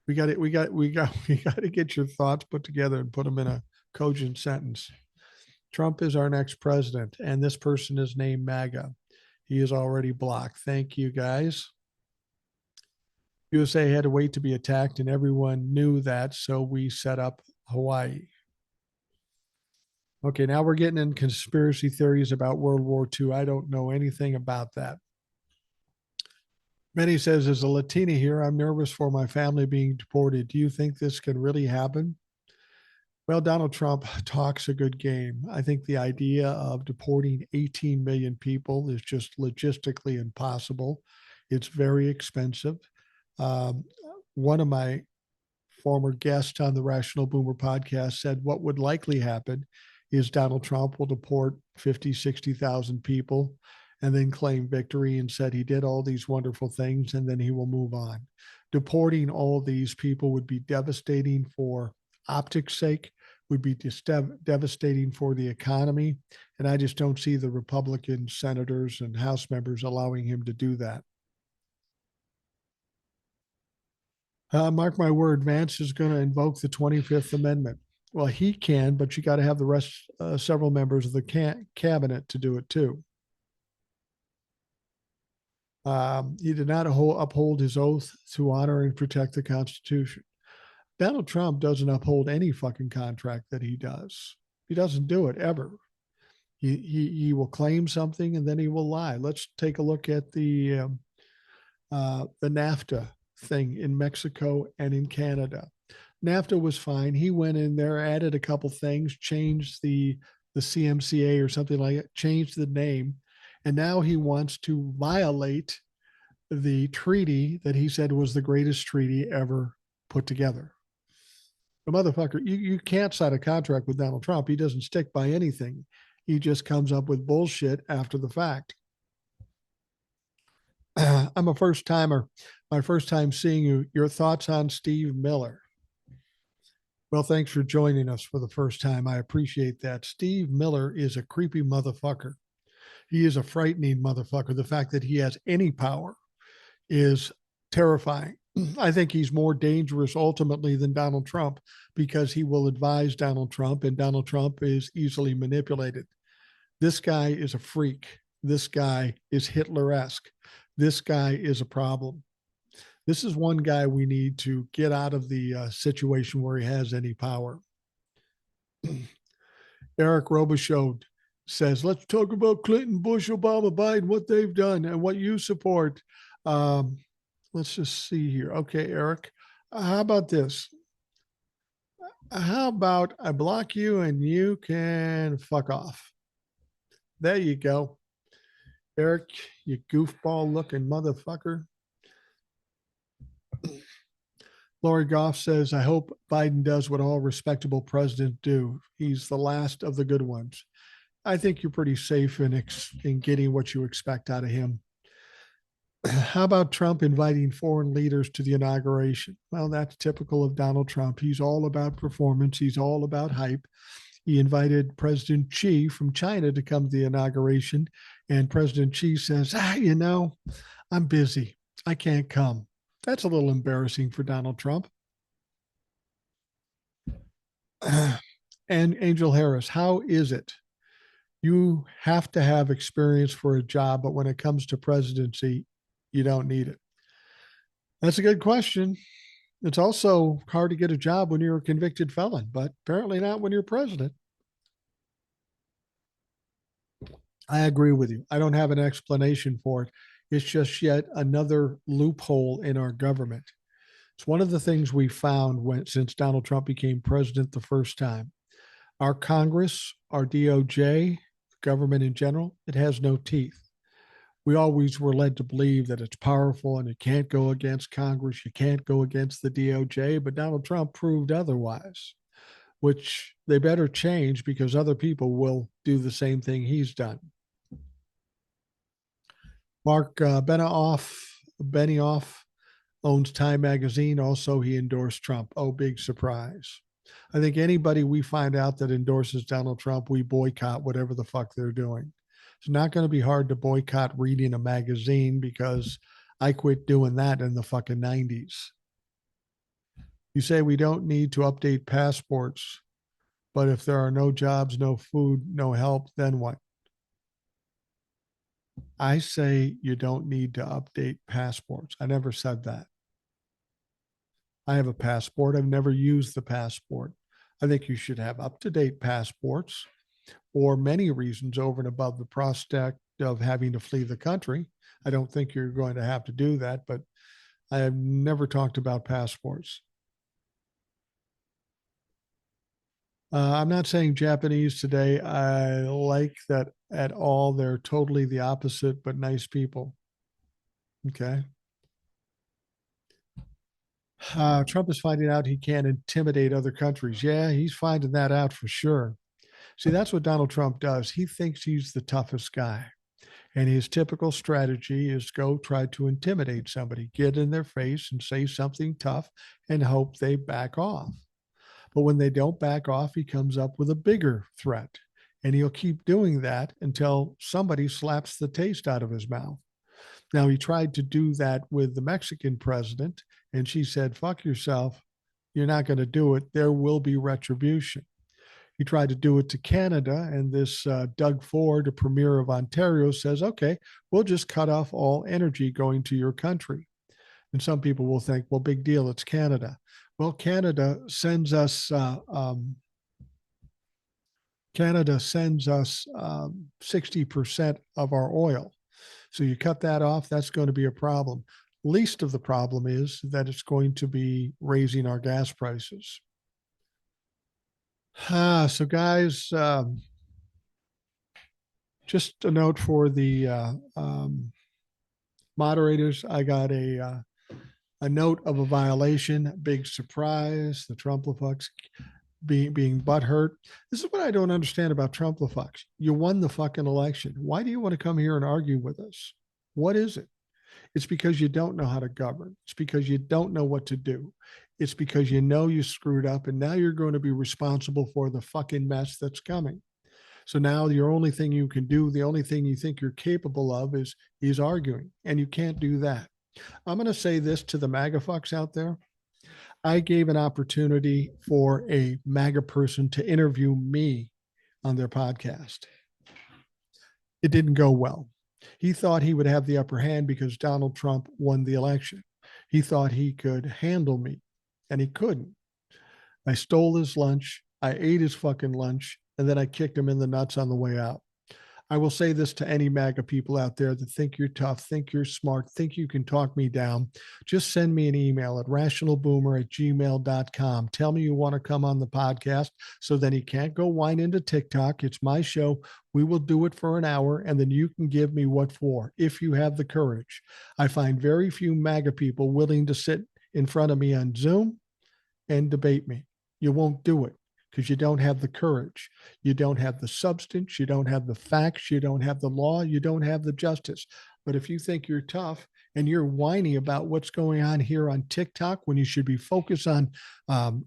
we got to get your thoughts put together and put them in a cogent sentence. Trump is our next president, and this person is named MAGA. He is already blocked. Thank you, guys. USA had to wait to be attacked, and everyone knew that, so we set up Hawaii. Okay, now we're getting in conspiracy theories about World War II. I don't know anything about that. Benny says, as a Latina here, I'm nervous for my family being deported. Do you think this can really happen? Well, Donald Trump talks a good game. I think the idea of deporting 18 million people is just logistically impossible. It's very expensive. One of my former guests on the Rational Boomer podcast said what would likely happen is Donald Trump will deport 50, 60,000 people and then claim victory and said he did all these wonderful things and then he will move on. Deporting all these people would be devastating for optics' sake, would be just devastating for the economy. And I just don't see the Republican senators and House members allowing him to do that. Mark my word, Vance is going to invoke the 25th Amendment. Well, he can, but you got to have the rest, several members of the cabinet to do it too. He did not uphold his oath to honor and protect the Constitution. Donald Trump doesn't uphold any fucking contract that he does. He doesn't do it ever. He will claim something and then he will lie. Let's take a look at the NAFTA thing in Mexico and in Canada. NAFTA was fine. He went in there, added a couple things, changed the CMCA or something like it, changed the name, and now he wants to violate the treaty that he said was the greatest treaty ever put together. The motherfucker, you can't sign a contract with Donald Trump. He doesn't stick by anything. He just comes up with bullshit after the fact. I'm a first timer. My first time seeing you. Your thoughts on Steve Miller? Well, thanks for joining us for the first time. I appreciate that. Steve Miller is a creepy motherfucker. He is a frightening motherfucker. The fact that he has any power is terrifying. I think he's more dangerous ultimately than Donald Trump because he will advise Donald Trump, and Donald Trump is easily manipulated. This guy is a freak. This guy is Hitler-esque. This guy is a problem. This is one guy we need to get out of the situation where he has any power. Eric Robichaud says, let's talk about Clinton, Bush, Obama, Biden, what they've done and what you support. Let's just see here. Okay, Eric, how about this? How about I block you and you can fuck off? There you go. Eric, you goofball looking motherfucker. Lori Goff says, I hope Biden does what all respectable presidents do. He's the last of the good ones. I think you're pretty safe in getting what you expect out of him. How about Trump inviting foreign leaders to the inauguration? Well, that's typical of Donald Trump. He's all about performance. He's all about hype. He invited President Xi from China to come to the inauguration. And President Xi says, I'm busy. I can't come. That's a little embarrassing for Donald Trump. And Angel Harris, how is it? You have to have experience for a job, but when it comes to presidency, you don't need it. That's a good question. It's also hard to get a job when you're a convicted felon, but apparently not when you're president. I agree with you. I don't have an explanation for it. It's just yet another loophole in our government. It's one of the things we found since Donald Trump became president the first time. Our Congress, our DOJ, government in general, it has no teeth. We always were led to believe that it's powerful and you can't go against Congress, you can't go against the DOJ, but Donald Trump proved otherwise, which they better change because other people will do the same thing he's done. Mark Benioff owns Time Magazine. Also, he endorsed Trump. Oh, big surprise. I think anybody we find out that endorses Donald Trump, we boycott whatever the fuck they're doing. It's not going to be hard to boycott reading a magazine because I quit doing that in the fucking 90s. You say we don't need to update passports, but if there are no jobs, no food, no help, then what? I say you don't need to update passports. I never said that. I have a passport. I've never used the passport. I think you should have up-to-date passports for many reasons over and above the prospect of having to flee the country. I don't think you're going to have to do that, but I have never talked about passports. I'm not saying Japanese today. I like that at all. They're totally the opposite, but nice people. Okay. Trump is finding out he can't intimidate other countries. Yeah, he's finding that out for sure. See, that's what Donald Trump does. He thinks he's the toughest guy. And his typical strategy is go try to intimidate somebody, get in their face and say something tough and hope they back off. But when they don't back off, he comes up with a bigger threat. And he'll keep doing that until somebody slaps the taste out of his mouth. Now, he tried to do that with the Mexican president, and she said, fuck yourself. You're not going to do it. There will be retribution. He tried to do it to Canada, and this Doug Ford, the premier of Ontario, says, okay, we'll just cut off all energy going to your country. And some people will think, well, big deal, it's Canada. Well, Canada sends us 60% of our oil. So you cut that off, that's going to be a problem. Least of the problem is that it's going to be raising our gas prices. So guys, just a note for the moderators. I got a note of a violation. Big surprise. The Trumplafucks being butthurt. This is what I don't understand about Trumplafucks. You won the fucking election. Why do you want to come here and argue with us? What is it? It's because you don't know how to govern. It's because you don't know what to do. It's because you know you screwed up and now you're going to be responsible for the fucking mess that's coming. So now your only thing you can do, the only thing you think you're capable of is arguing, and you can't do that. I'm going to say this to the MAGA fucks out there. I gave an opportunity for a MAGA person to interview me on their podcast. It didn't go well. He thought he would have the upper hand because Donald Trump won the election. He thought he could handle me, and he couldn't. I stole his lunch. I ate his fucking lunch, and then I kicked him in the nuts on the way out. I will say this to any MAGA people out there that think you're tough, think you're smart, think you can talk me down. Just send me an email at rationalboomer@gmail.com. Tell me you want to come on the podcast so then he can't go whine into TikTok. It's my show. We will do it for an hour, and then you can give me what for, if you have the courage. I find very few MAGA people willing to sit in front of me on Zoom and debate me. You won't do it because you don't have the courage. You don't have the substance. You don't have the facts. You don't have the law. You don't have the justice. But if you think you're tough and you're whiny about what's going on here on TikTok when you should be focused on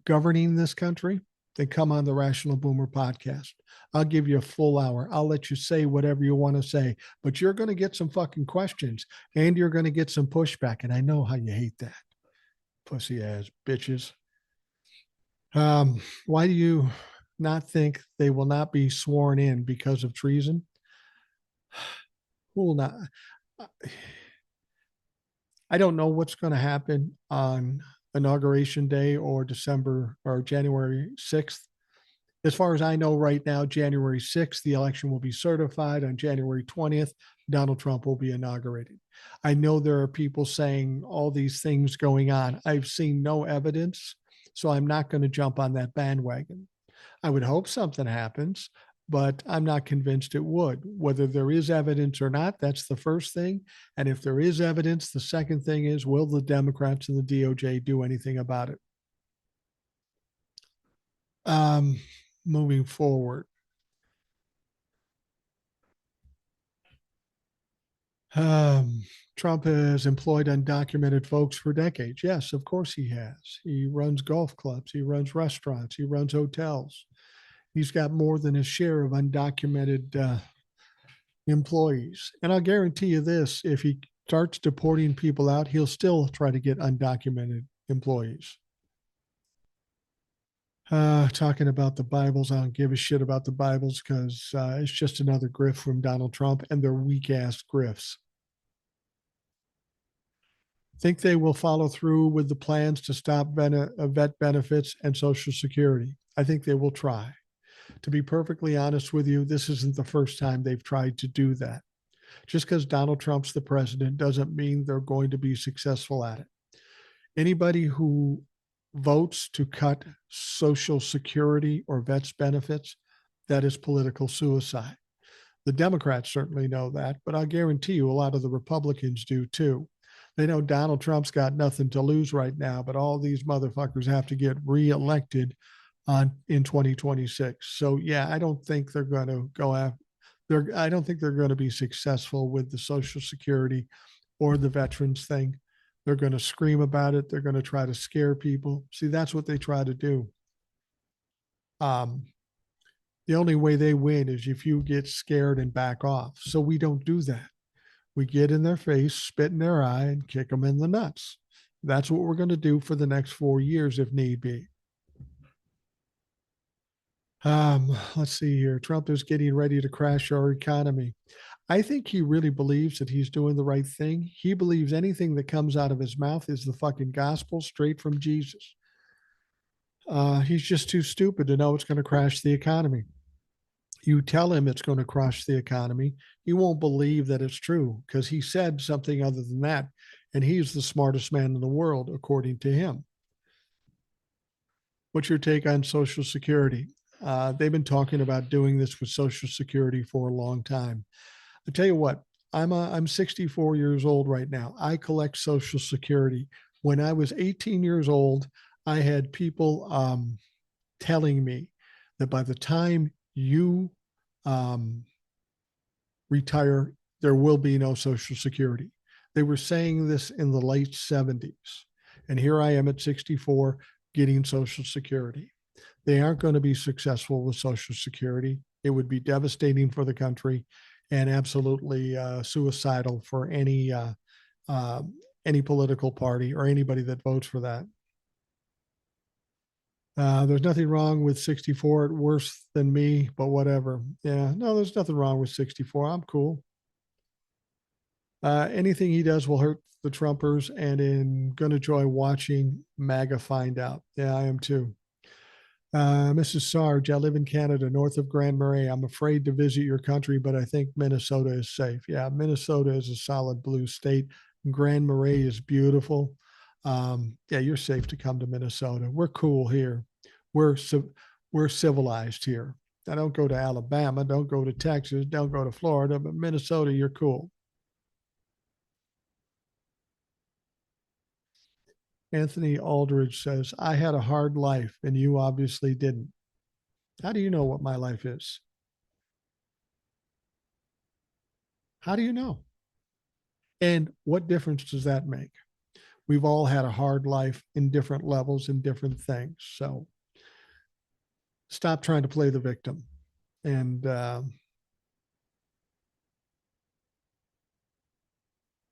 governing this country, then come on the Rational Boomer podcast. I'll give you a full hour. I'll let you say whatever you want to say, but you're going to get some fucking questions and you're going to get some pushback. And I know how you hate that. Pussy ass bitches. Why do you not think they will not be sworn in because of treason? Who will not? I don't know what's going to happen on inauguration day or December or January 6th. As far as I know right now, January 6th, the election will be certified. On January 20th, Donald Trump will be inaugurated. I know there are people saying all these things going on. I've seen no evidence, so I'm not going to jump on that bandwagon. I would hope something happens, but I'm not convinced it would. Whether there is evidence or not, that's the first thing. And if there is evidence, the second thing is, will the Democrats and the DOJ do anything about it? Moving forward. Trump has employed undocumented folks for decades. Yes, of course he has. He runs golf clubs, he runs restaurants, he runs hotels. He's got more than his share of undocumented employees. And I'll guarantee you this, if he starts deporting people out, he'll still try to get undocumented employees. Talking about the Bibles, I don't give a shit about the Bibles because it's just another grift from Donald Trump and their weak ass grifts. Think they will follow through with the plans to stop vet benefits and Social Security. I think they will try. To be perfectly honest with you, this isn't the first time they've tried to do that. Just because Donald Trump's the president doesn't mean they're going to be successful at it. Anybody who votes to cut Social Security or vets benefits, that is political suicide. The Democrats certainly know that, but I guarantee you a lot of the Republicans do too. They know Donald Trump's got nothing to lose right now, but all these motherfuckers have to get reelected in 2026. So yeah, I don't think they're going to go after. I don't think they're going to be successful with the Social Security or the veterans thing. They're going to scream about it. They're going to try to scare people. See, that's what they try to do. The only way they win is if you get scared and back off. So we don't do that. We get in their face, spit in their eye, and kick them in the nuts. That's what we're going to do for the next 4 years if need be. Let's see here. Trump is getting ready to crash our economy. I think he really believes that he's doing the right thing. He believes anything that comes out of his mouth is the fucking gospel straight from Jesus. He's just too stupid to know it's going to crash the economy. You tell him it's going to crush the economy, he won't believe that it's true because he said something other than that. And he's the smartest man in the world, according to him. What's your take on Social Security? They've been talking about doing this with Social Security for a long time. I tell you what, I'm 64 years old right now. I collect Social Security. When I was 18 years old, I had people telling me that by the time you retire, there will be no Social Security. They were saying this in the late 70s. And here I am at 64 getting Social Security. They aren't going to be successful with Social Security. It would be devastating for the country and absolutely suicidal for any political party or anybody that votes for that. There's nothing wrong with 64. Worse than me, but whatever. Yeah, no, there's nothing wrong with 64. I'm cool. Anything he does will hurt the Trumpers, and I'm going to enjoy watching MAGA find out. Yeah, I am too. Mrs. Sarge, I live in Canada, north of Grand Marais. I'm afraid to visit your country, but I think Minnesota is safe. Yeah, Minnesota is a solid blue state. Grand Marais is beautiful. Yeah, you're safe to come to Minnesota. We're cool here. We're civilized here. I don't go to Alabama, don't go to Texas, don't go to Florida, but Minnesota, you're cool. Anthony Aldridge says, I had a hard life and you obviously didn't. How do you know what my life is? How do you know? And what difference does that make? We've all had a hard life in different levels and different things. So stop trying to play the victim. And I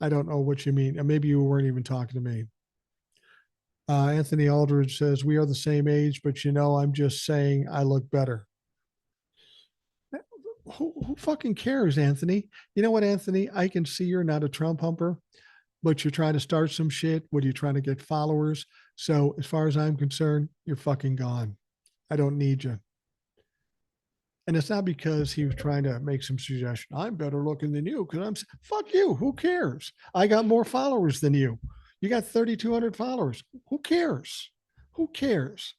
don't know what you mean. Maybe you weren't even talking to me. Anthony Aldridge says, we are the same age, but I'm just saying I look better. Who fucking cares, Anthony? You know what, Anthony? I can see you're not a Trump humper, but you're trying to start some shit. What are you trying to get followers? So as far as I'm concerned, you're fucking gone. I don't need you. And it's not because he was trying to make some suggestion. I'm better looking than you because fuck you. Who cares? I got more followers than you. You got 3,200 followers. Who cares? Who cares?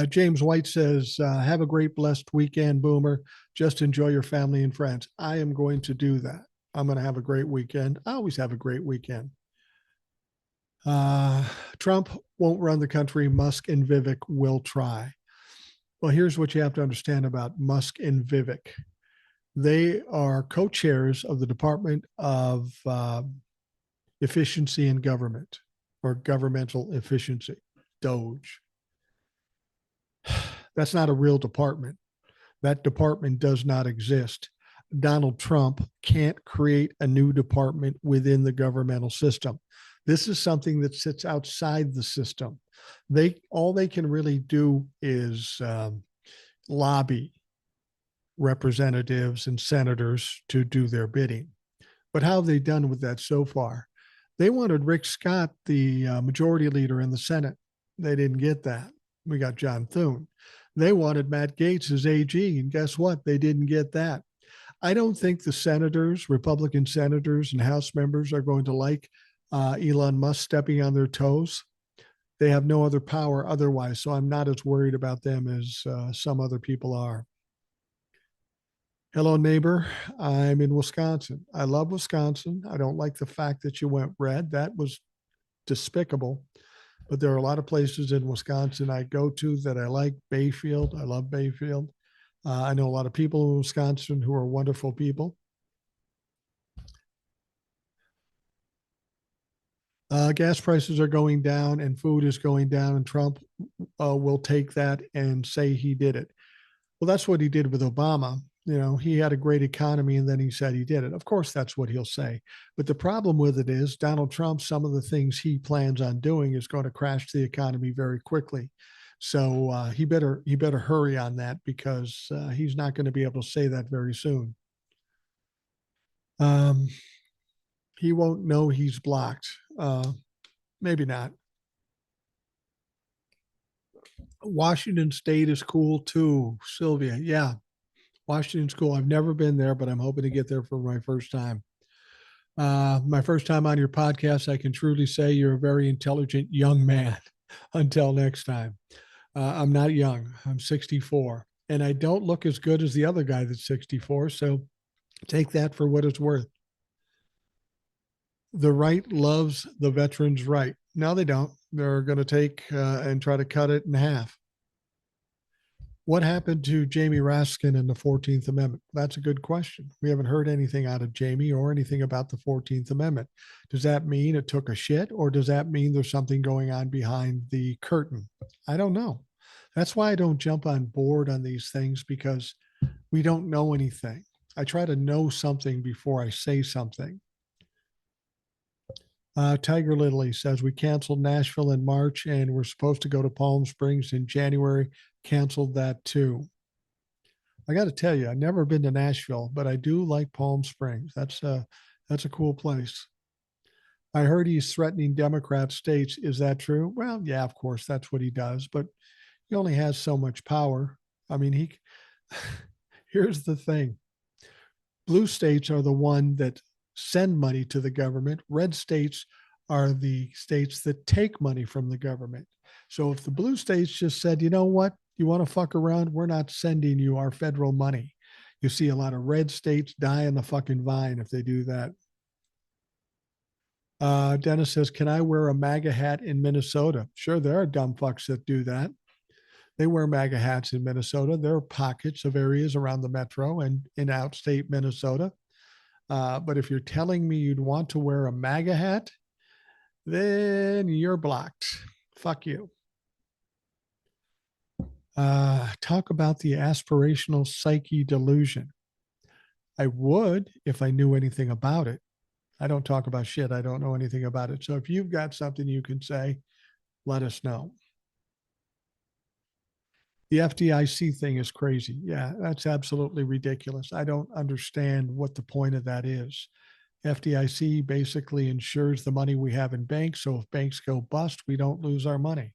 James White says, have a great, blessed weekend, Boomer. Just enjoy your family and friends. I am going to do that. I'm going to have a great weekend. I always have a great weekend. Trump won't run the country. Musk and Vivek will try. Well, here's what you have to understand about Musk and Vivek. They are co-chairs of the Department of Efficiency in Government, or Governmental Efficiency, DOGE. That's not a real department. That department does not exist. Donald Trump can't create a new department within the governmental system. This is something that sits outside the system. All they can really do is lobby representatives and senators to do their bidding. But how have they done with that so far? They wanted Rick Scott, the majority leader in the Senate. They didn't get that. We got John Thune. They wanted Matt Gaetz as AG, and guess what? They didn't get that. I don't think the senators, Republican senators and House members, are going to like Elon Musk stepping on their toes. They have no other power otherwise, so I'm not as worried about them as some other people are. Hello, neighbor. I'm in Wisconsin. I love Wisconsin. I don't like the fact that you went red. That was despicable. But there are a lot of places in Wisconsin I go to that I like. Bayfield. I love Bayfield. I know a lot of people in Wisconsin who are wonderful people. Gas prices are going down and food is going down, and Trump will take that and say he did it. Well, that's what he did with Obama. He had a great economy and then he said he did it. Of course, that's what he'll say. But the problem with it is Donald Trump, some of the things he plans on doing is going to crash the economy very quickly. So he better hurry on that because he's not going to be able to say that very soon. He won't know he's blocked. Maybe not. Washington State is cool too, Sylvia. Yeah, Washington's cool. I've never been there, but I'm hoping to get there for my first time. My first time on your podcast, I can truly say you're a very intelligent young man. Until next time. I'm not young. I'm 64. And I don't look as good as the other guy that's 64. So take that for what it's worth. The right loves the veterans' right. No, they don't. They're going to take and try to cut it in half. What happened to Jamie Raskin and the 14th Amendment? That's a good question. We haven't heard anything out of Jamie or anything about the 14th Amendment. Does that mean it took a shit, or does that mean there's something going on behind the curtain? I don't know. That's why I don't jump on board on these things, because we don't know anything. I try to know something before I say something. Tiger Lily says we canceled Nashville in March and we're supposed to go to Palm Springs in January. Canceled that too. I got to tell you, I've never been to Nashville, but I do like Palm Springs. That's a cool place. I heard he's threatening Democrat states. Is that true? Well, yeah, of course, that's what he does, but he only has so much power. I mean, here's the thing. Blue states are the one that send money to the government. Red states are the states that take money from the government. So if the blue states just said, you know what, you want to fuck around, we're not sending you our federal money. You see a lot of red states die on the fucking vine if they do that. Dennis says, can I wear a MAGA hat in Minnesota? Sure, there are dumb fucks that do that. They wear MAGA hats in Minnesota. There are pockets of areas around the metro and in outstate Minnesota. But if you're telling me you'd want to wear a MAGA hat, then you're blocked. Fuck you. Talk about the aspirational psyche delusion. I would if I knew anything about it. I don't talk about shit. I don't know anything about it. So if you've got something you can say, let us know. The FDIC thing is crazy. Yeah, that's absolutely ridiculous. I don't understand what the point of that is. FDIC basically insures the money we have in banks. So if banks go bust, we don't lose our money.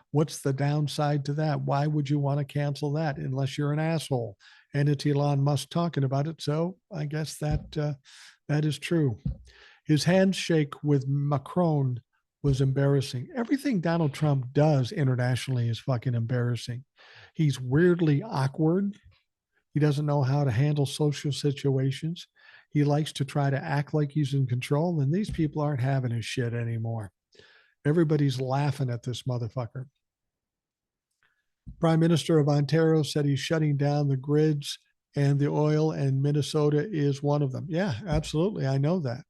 What's the downside to that? Why would you want to cancel that unless you're an asshole? And it's Elon Musk talking about it. So I guess that is true. His handshake with Macron was embarrassing. Everything Donald Trump does internationally is fucking embarrassing. He's weirdly awkward. He doesn't know how to handle social situations. He likes to try to act like he's in control, and these people aren't having his shit anymore. Everybody's laughing at this motherfucker. Prime Minister of Ontario said he's shutting down the grids and the oil, and Minnesota is one of them. Yeah, absolutely. I know that.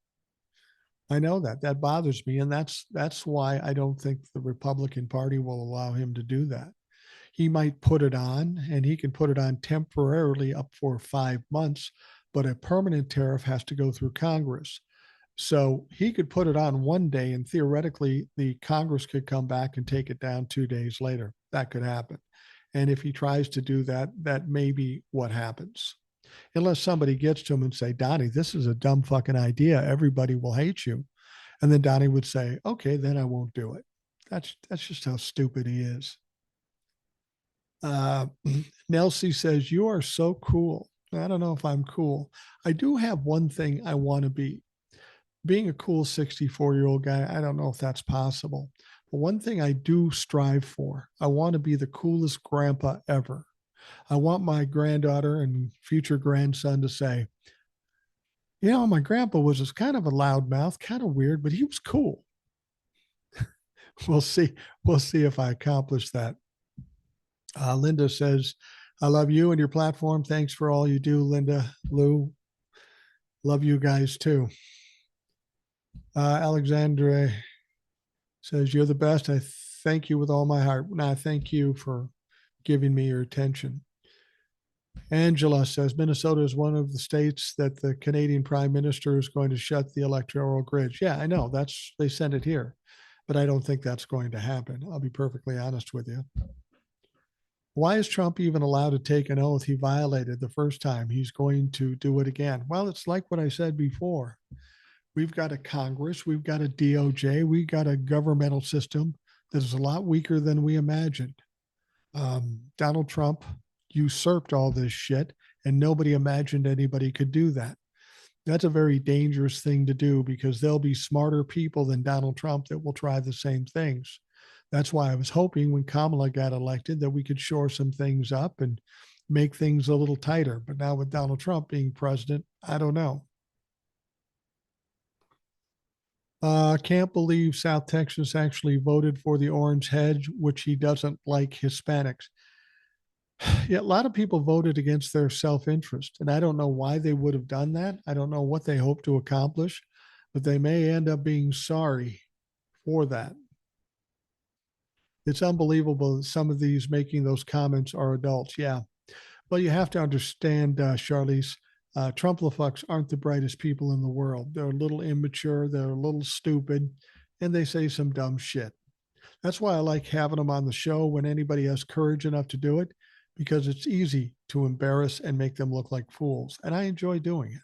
That bothers me, and that's why I don't think the Republican Party will allow him to do that. He might put it on, and he can put it on temporarily up for 5 months, but a permanent tariff has to go through Congress. So he could put it on one day, and theoretically, the Congress could come back and take it down 2 days later. That could happen. And if he tries to do that, that may be what happens. Unless somebody gets to him and say, Donnie, this is a dumb fucking idea. Everybody will hate you. And then Donnie would say, okay, then I won't do it. That's just how stupid he is. Nelsie says, you are so cool. I don't know if I'm cool. I do have one thing I want to be. Being a cool 64-year-old guy, I don't know if that's possible. But one thing I do strive for, I want to be the coolest grandpa ever. I want my granddaughter and future grandson to say, my grandpa was just kind of a loudmouth, kind of weird, but he was cool. We'll see. We'll see if I accomplish that. Linda says, I love you and your platform. Thanks for all you do, Linda. Lou, love you guys too. Alexandra says, you're the best. I thank you with all my heart. I thank you for giving me your attention. Angela says, Minnesota is one of the states that the Canadian Prime Minister is going to shut the electoral grid. Yeah, I know. They sent it here, but I don't think that's going to happen. I'll be perfectly honest with you. Why is Trump even allowed to take an oath he violated the first time? He's going to do it again. Well, it's like what I said before. We've got a Congress, we've got a DOJ, we've got a governmental system that is a lot weaker than we imagined. Donald Trump usurped all this shit, and nobody imagined anybody could do that. That's a very dangerous thing to do because there'll be smarter people than Donald Trump that will try the same things. That's why I was hoping when Kamala got elected that we could shore some things up and make things a little tighter. But now with Donald Trump being president, I don't know. Can't believe South Texas actually voted for the orange hedge, which he doesn't like Hispanics. Yeah, a lot of people voted against their self-interest, and I don't know why they would have done that. I don't know what they hope to accomplish, but they may end up being sorry for that. It's unbelievable that some of these making those comments are adults. Yeah. Well, you have to understand, Charlize, Trump-la-fucks aren't the brightest people in the world. They're a little immature, they're a little stupid, and they say some dumb shit. That's why I like having them on the show when anybody has courage enough to do it, because it's easy to embarrass and make them look like fools. And I enjoy doing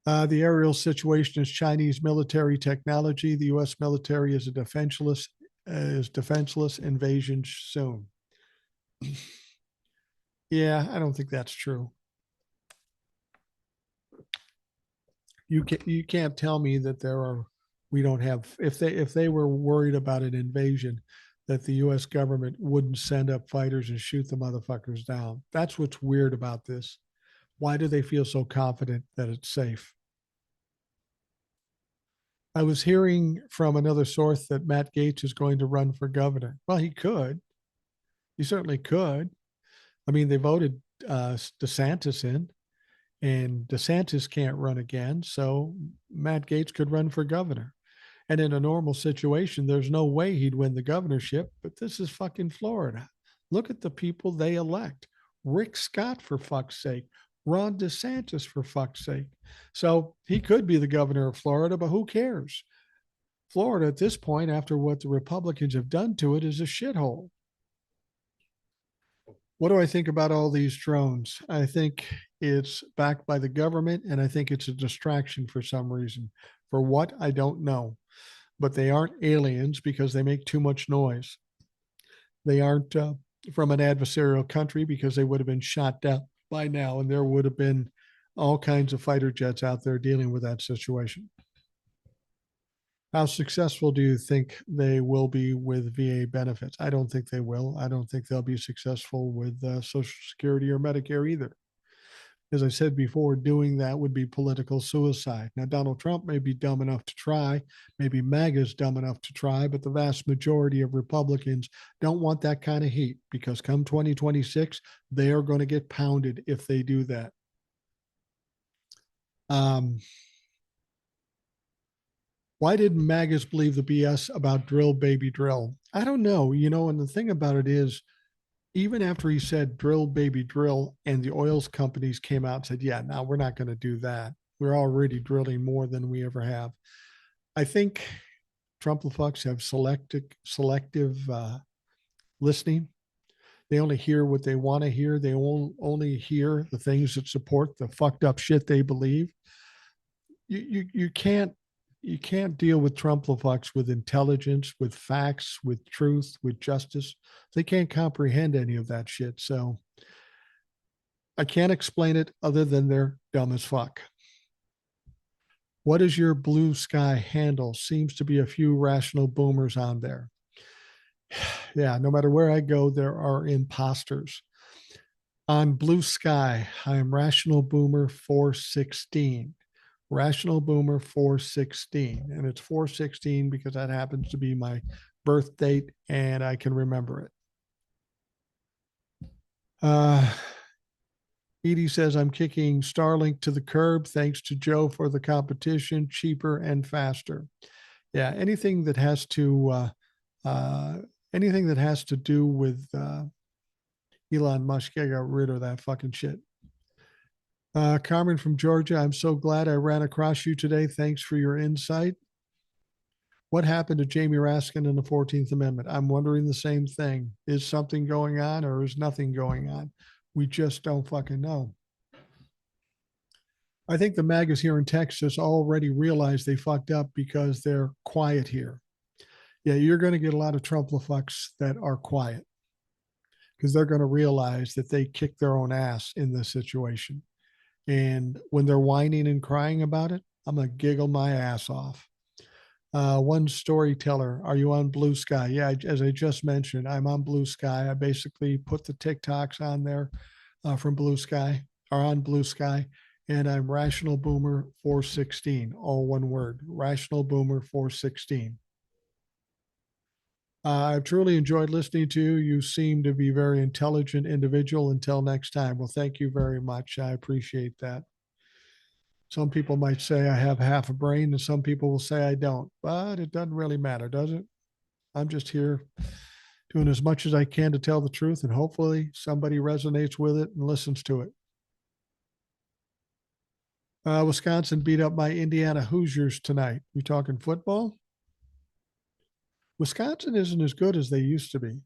it. The aerial situation is Chinese military technology. The U.S. military is defenseless invasion soon. Yeah, I don't think that's true. You can't tell me that we don't have, if they were worried about an invasion, that the U.S. government wouldn't send up fighters and shoot the motherfuckers down. That's what's weird about this. Why do they feel so confident that it's safe? I was hearing from another source that Matt Gaetz is going to run for governor. Well, he could. He certainly could. I mean, they voted DeSantis in, and DeSantis can't run again. So Matt Gaetz could run for governor. And in a normal situation, there's no way he'd win the governorship. But this is fucking Florida. Look at the people they elect. Rick Scott, for fuck's sake. Ron DeSantis, for fuck's sake. So he could be the governor of Florida, but who cares? Florida at this point, after what the Republicans have done to it, is a shithole. What do I think about all these drones? I think it's backed by the government, and I think it's a distraction for some reason. For what? I don't know. But they aren't aliens because they make too much noise. They aren't from an adversarial country because they would have been shot down by now, and there would have been all kinds of fighter jets out there dealing with that situation. How successful do you think they will be with VA benefits? I don't think they will. I don't think they'll be successful with Social Security or Medicare either. As I said before, doing that would be political suicide. Now, Donald Trump may be dumb enough to try, maybe MAGA's dumb enough to try, but the vast majority of Republicans don't want that kind of heat because come 2026, they are going to get pounded if they do that. Why did MAGAs believe the BS about drill, baby, drill? I don't know. And the thing about it is, even after he said drill, baby, drill, and the oils companies came out and said, yeah, no, we're not going to do that. We're already drilling more than we ever have. I think Trump-fucks have selective listening. They only hear what they want to hear. They only hear the things that support the fucked up shit they believe. You can't deal with Trump-fucks with intelligence, with facts, with truth, with justice. They can't comprehend any of that shit. So I can't explain it other than they're dumb as fuck. What is your blue sky handle? Seems to be a few rational boomers on there. Yeah, no matter where I go, there are imposters. On Blue Sky, I am Rational Boomer 416. Rational Boomer 416. And it's 416 because that happens to be my birth date and I can remember it. Edie says, I'm kicking Starlink to the curb. Thanks to Joe for the competition, cheaper and faster. Yeah, anything that has to do with Elon Musk, I got rid of that fucking shit. Carmen from Georgia, I'm so glad I ran across you today. Thanks for your insight. What happened to Jamie Raskin in the 14th Amendment? I'm wondering the same thing. Is something going on or is nothing going on? We just don't fucking know. I think the MAGAs here in Texas already realize they fucked up because they're quiet here. Yeah, you're going to get a lot of Trump-fucks that are quiet because they're going to realize that they kicked their own ass in this situation. And when they're whining and crying about it, I'm going to giggle my ass off. One storyteller, are you on Blue Sky? Yeah, as I just mentioned, I'm on Blue Sky. I basically put the TikToks on there from Blue Sky, or on Blue Sky, and I'm Rational Boomer 416, all one word, Rational Boomer 416. I've truly enjoyed listening to you. You seem to be a very intelligent individual. Until next time. Well, thank you very much. I appreciate that. Some people might say I have half a brain, and some people will say I don't, but it doesn't really matter, does it? I'm just here doing as much as I can to tell the truth, and hopefully somebody resonates with it and listens to it. Wisconsin beat up my Indiana Hoosiers tonight. You talking football? Wisconsin isn't as good as they used to be.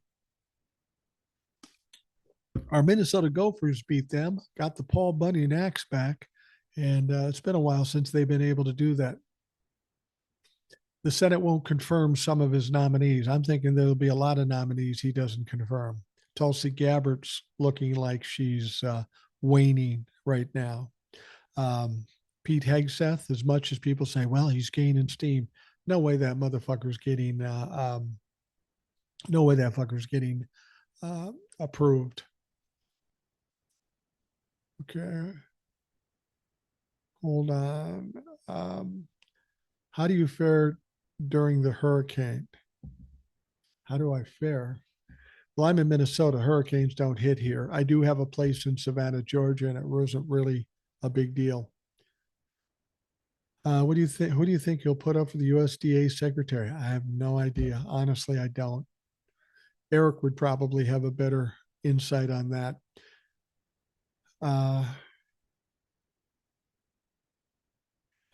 Our Minnesota Gophers beat them, got the Paul Bunyan axe back, and it's been a while since they've been able to do that. The Senate won't confirm some of his nominees. I'm thinking there'll be a lot of nominees he doesn't confirm. Tulsi Gabbard's looking like she's waning right now. Pete Hegseth, as much as people say, well, he's gaining steam, no way that motherfucker's getting approved. Okay. Hold on. How do you fare during the hurricane? How do I fare? Well, I'm in Minnesota. Hurricanes don't hit here. I do have a place in Savannah, Georgia, and it wasn't really a big deal. What do you think? Who do you think you'll put up for the USDA secretary? I have no idea. Honestly, I don't. Eric would probably have a better insight on that. Uh,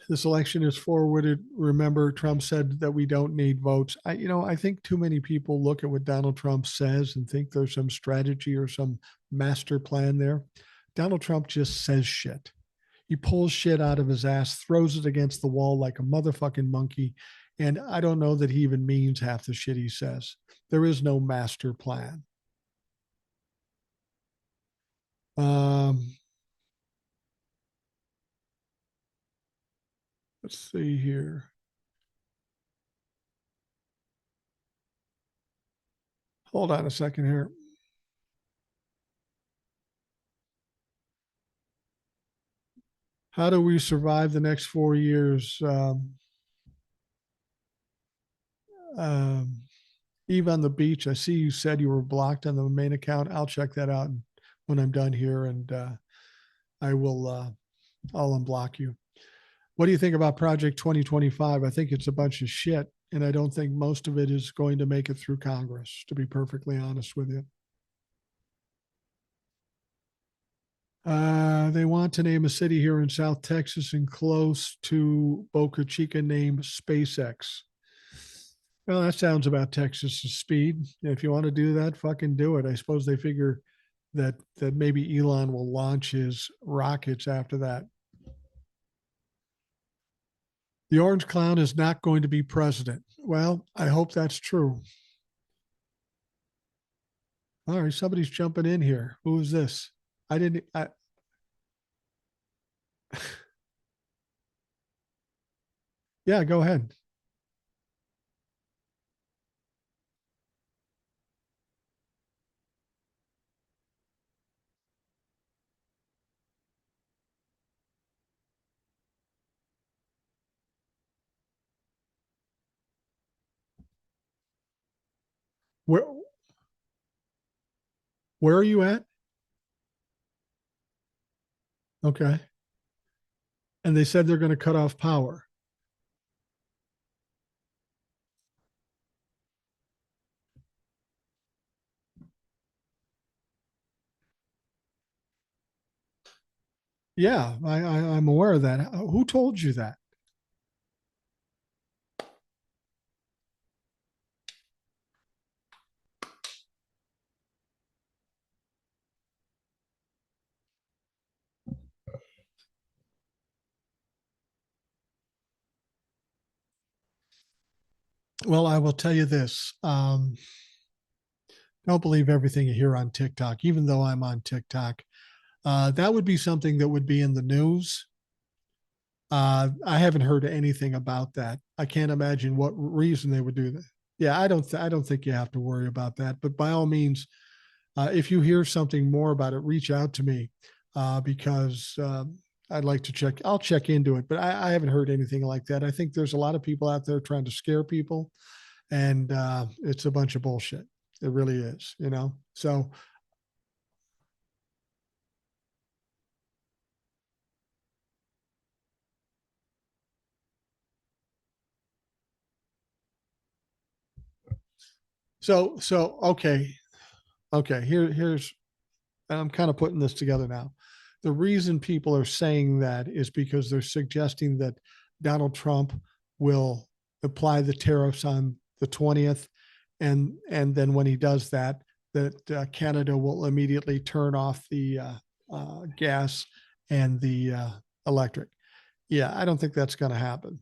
this election is forwarded. Remember, Trump said that we don't need votes. I think too many people look at what Donald Trump says and think there's some strategy or some master plan there. Donald Trump just says shit. He pulls shit out of his ass, throws it against the wall like a motherfucking monkey. And I don't know that he even means half the shit he says. There is no master plan. Um, let's see here. Hold on a second here. How do we survive the next 4 years? Um, Eve on the beach. I see you said you were blocked on the main account. I'll check that out when I'm done here, and I will. I'll unblock you. What do you think about Project 2025? I think it's a bunch of shit, and I don't think most of it is going to make it through Congress, to be perfectly honest with you. They want to name a city here in South Texas and close to Boca Chica named SpaceX. Well, that sounds about Texas's speed. If you want to do that, fucking do it. I suppose they figure that maybe Elon will launch his rockets after that. The orange clown is not going to be president. Well, I hope that's true. All right, somebody's jumping in here. Who is this? I didn't. Yeah, go ahead. Where where are you at? Okay. And they said they're going to cut off power. Yeah, I'm aware of that. Who told you that? Well, I will tell you this. Don't believe everything you hear on TikTok, even though I'm on TikTok. That would be something that would be in the news. I haven't heard anything about that. I can't imagine what reason they would do that. Yeah, I don't think you have to worry about that. But by all means, if you hear something more about it, reach out to me because I'd like to check. I'll check into it, but I haven't heard anything like that. I think there's a lot of people out there trying to scare people, and it's a bunch of bullshit. It really is, you know. So okay. Here's I'm kind of putting this together now. The reason people are saying that is because they're suggesting that Donald Trump will apply the tariffs on the 20th, and then when he does that, that Canada will immediately turn off the gas and the electric. Yeah, I don't think that's going to happen.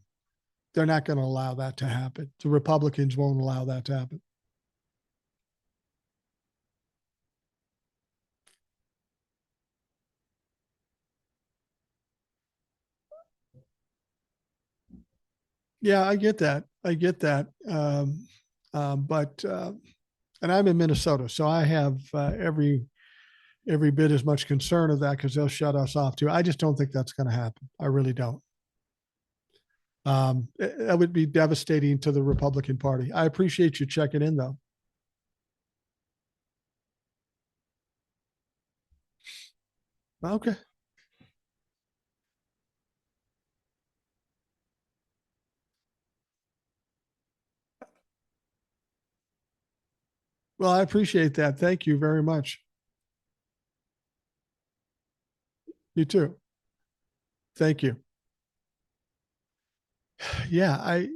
They're not going to allow that to happen. The Republicans won't allow that to happen. Yeah, I get that. I get that. But and I'm in Minnesota, so I have every bit as much concern of that because they'll shut us off too. I just don't think that's going to happen. I really don't. That would be devastating to the Republican Party. I appreciate you checking in, though. Okay. Well, I appreciate that. Thank you very much. You too. Thank you. Yeah, I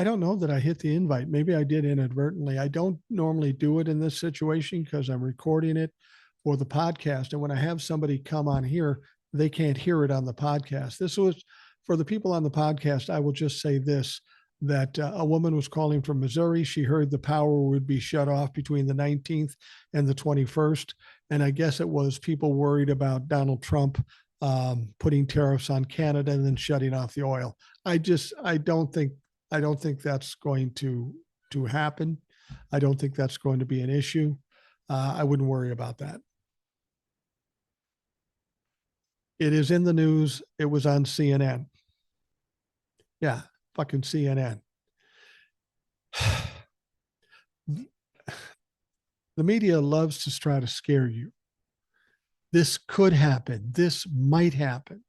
don't know that I hit the invite. Maybe I did inadvertently. I don't normally do it in this situation because I'm recording it for the podcast. And when I have somebody come on here, they can't hear it on the podcast. This was for the people on the podcast. I will just say this, that a woman was calling from Missouri. She heard the power would be shut off between the 19th and the 21st. And I guess it was people worried about Donald Trump putting tariffs on Canada and then shutting off the oil. I don't think that's going to happen. I don't think that's going to be an issue. I wouldn't worry about that. It is in the news. It was on CNN. Yeah, fucking CNN. The media loves to try to scare you. This could happen. This might happen.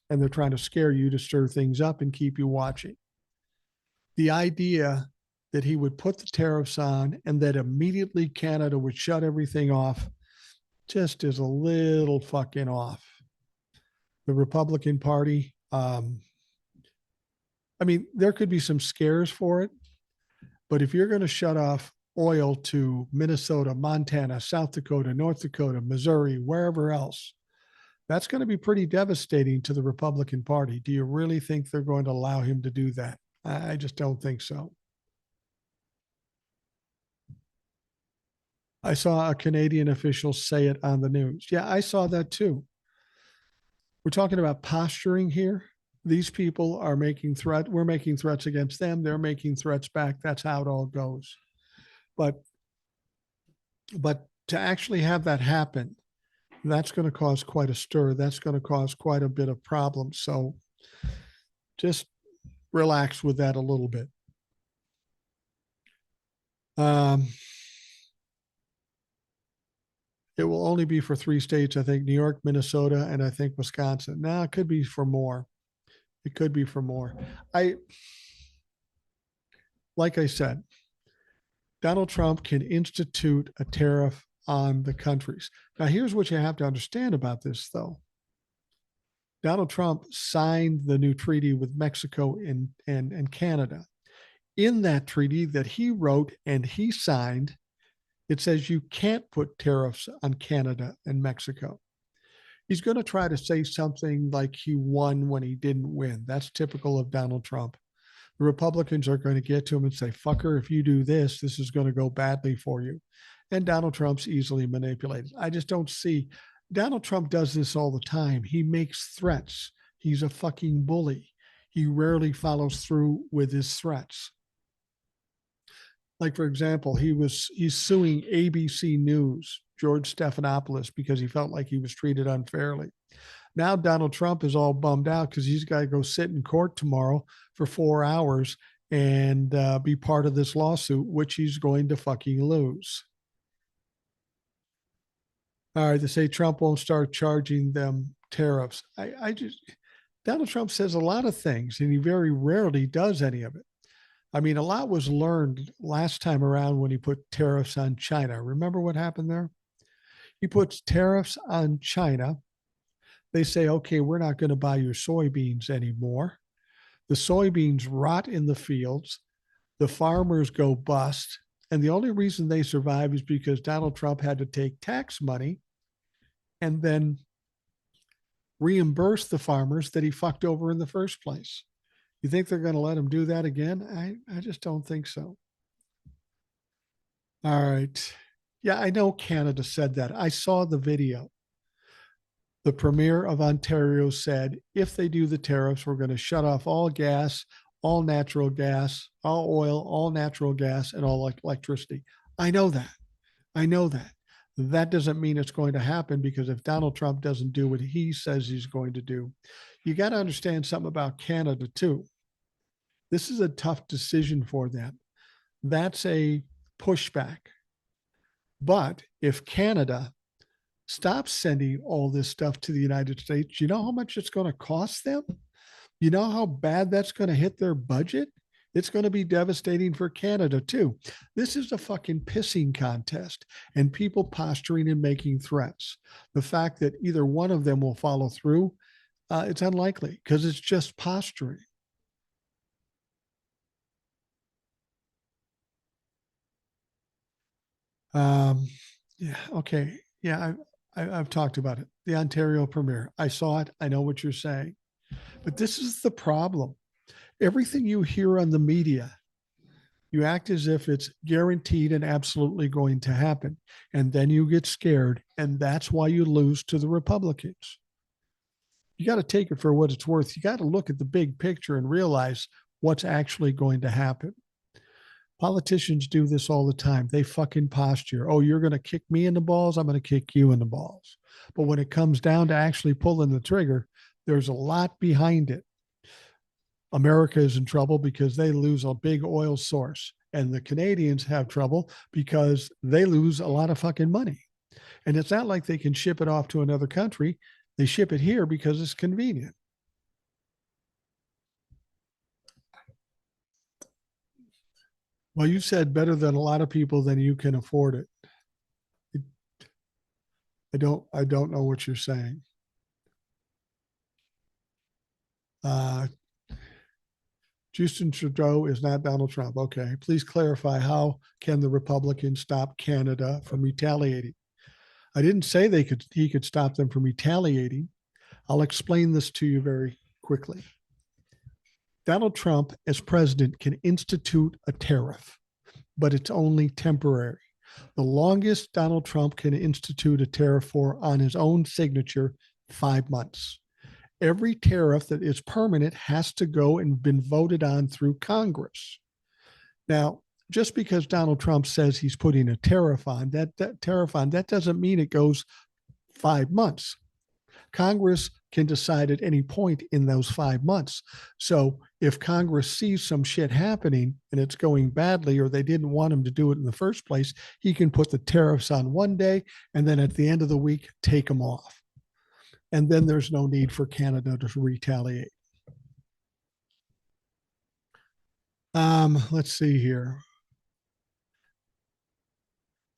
And they're trying to scare you to stir things up and keep you watching. The idea that he would put the tariffs on and that immediately Canada would shut everything off just is a little fucking off. The Republican Party, I mean, there could be some scares for it, but if you're going to shut off oil to Minnesota, Montana, South Dakota, North Dakota, Missouri, wherever else, that's going to be pretty devastating to the Republican Party. Do you really think they're going to allow him to do that? I just don't think so. I saw a Canadian official say it on the news. Yeah, I saw that too. We're talking about posturing here. These people are making threat. We're making threats against them. They're making threats back. That's how it all goes. But to actually have that happen, that's going to cause quite a stir. That's going to cause quite a bit of problems. So just relax with that a little bit. It will only be for 3 states, I think, New York, Minnesota, and I think Wisconsin. Now it could be for more. It could be for more. Like I said, Donald Trump can institute a tariff on the countries. Now, here's what you have to understand about this, though. Donald Trump signed the new treaty with Mexico and Canada. In that treaty that he wrote and he signed, it says you can't put tariffs on Canada and Mexico. He's going to try to say something like he won when he didn't win. That's typical of Donald Trump. The Republicans are going to get to him and say, fucker, if you do this, this is going to go badly for you. And Donald Trump's easily manipulated. I just don't see. Donald Trump does this all the time. He makes threats. He's a fucking bully. He rarely follows through with his threats. Like, for example, he's suing ABC News, George Stephanopoulos, because he felt like he was treated unfairly. Now Donald Trump is all bummed out because he's got to go sit in court tomorrow for 4 hours and be part of this lawsuit, which he's going to fucking lose. All right, they say Trump won't start charging them tariffs. Donald Trump says a lot of things, and he very rarely does any of it. I mean, a lot was learned last time around when he put tariffs on China. Remember what happened there? He puts tariffs on China. They say, okay, we're not going to buy your soybeans anymore. The soybeans rot in the fields. The farmers go bust. And the only reason they survive is because Donald Trump had to take tax money and then reimburse the farmers that he fucked over in the first place. You think they're going to let him do that again? I just don't think so. All right. Yeah, I know Canada said that. I saw the video. The Premier of Ontario said, if they do the tariffs, we're going to shut off all gas, all natural gas, all oil, all natural gas, and all electricity. I know that. I know that. That doesn't mean it's going to happen, because if Donald Trump doesn't do what he says he's going to do, you got to understand something about Canada too. This is a tough decision for them. That's a pushback. But if Canada stops sending all this stuff to the United States, you know how much it's going to cost them? You know how bad that's going to hit their budget? It's going to be devastating for Canada too. This is a fucking pissing contest, and people posturing and making threats. The fact that either one of them will follow through, it's unlikely, because it's just posturing. Yeah. Okay. Yeah. I've talked about it. The Ontario Premier. I saw it. I know what you're saying. But this is the problem. Everything you hear on the media, you act as if it's guaranteed and absolutely going to happen. And then you get scared. And that's why you lose to the Republicans. You got to take it for what it's worth. You got to look at the big picture and realize what's actually going to happen. Politicians do this all the time. They fucking posture. Oh, you're going to kick me in the balls. I'm going to kick you in the balls. But when it comes down to actually pulling the trigger, there's a lot behind it. America is in trouble because they lose a big oil source, and the Canadians have trouble because they lose a lot of fucking money. And it's not like they can ship it off to another country. They ship it here because it's convenient. Well, you said better than a lot of people, than you can afford it. I don't know what you're saying. Uh, Justin Trudeau is not Donald Trump. Okay. Please clarify, how can the Republicans stop Canada from retaliating? I didn't say he could stop them from retaliating. I'll explain this to you very quickly. Donald Trump, as president, can institute a tariff, but it's only temporary. The longest Donald Trump can institute a tariff for on his own signature, 5 months. Every tariff that is permanent has to go and been voted on through Congress. Now, just because Donald Trump says he's putting a tariff on, that doesn't mean it goes 5 months. Congress can decide at any point in those 5 months. So if Congress sees some shit happening and it's going badly, or they didn't want him to do it in the first place, he can put the tariffs on one day and then at the end of the week, take them off. And then there's no need for Canada to retaliate. Let's see here.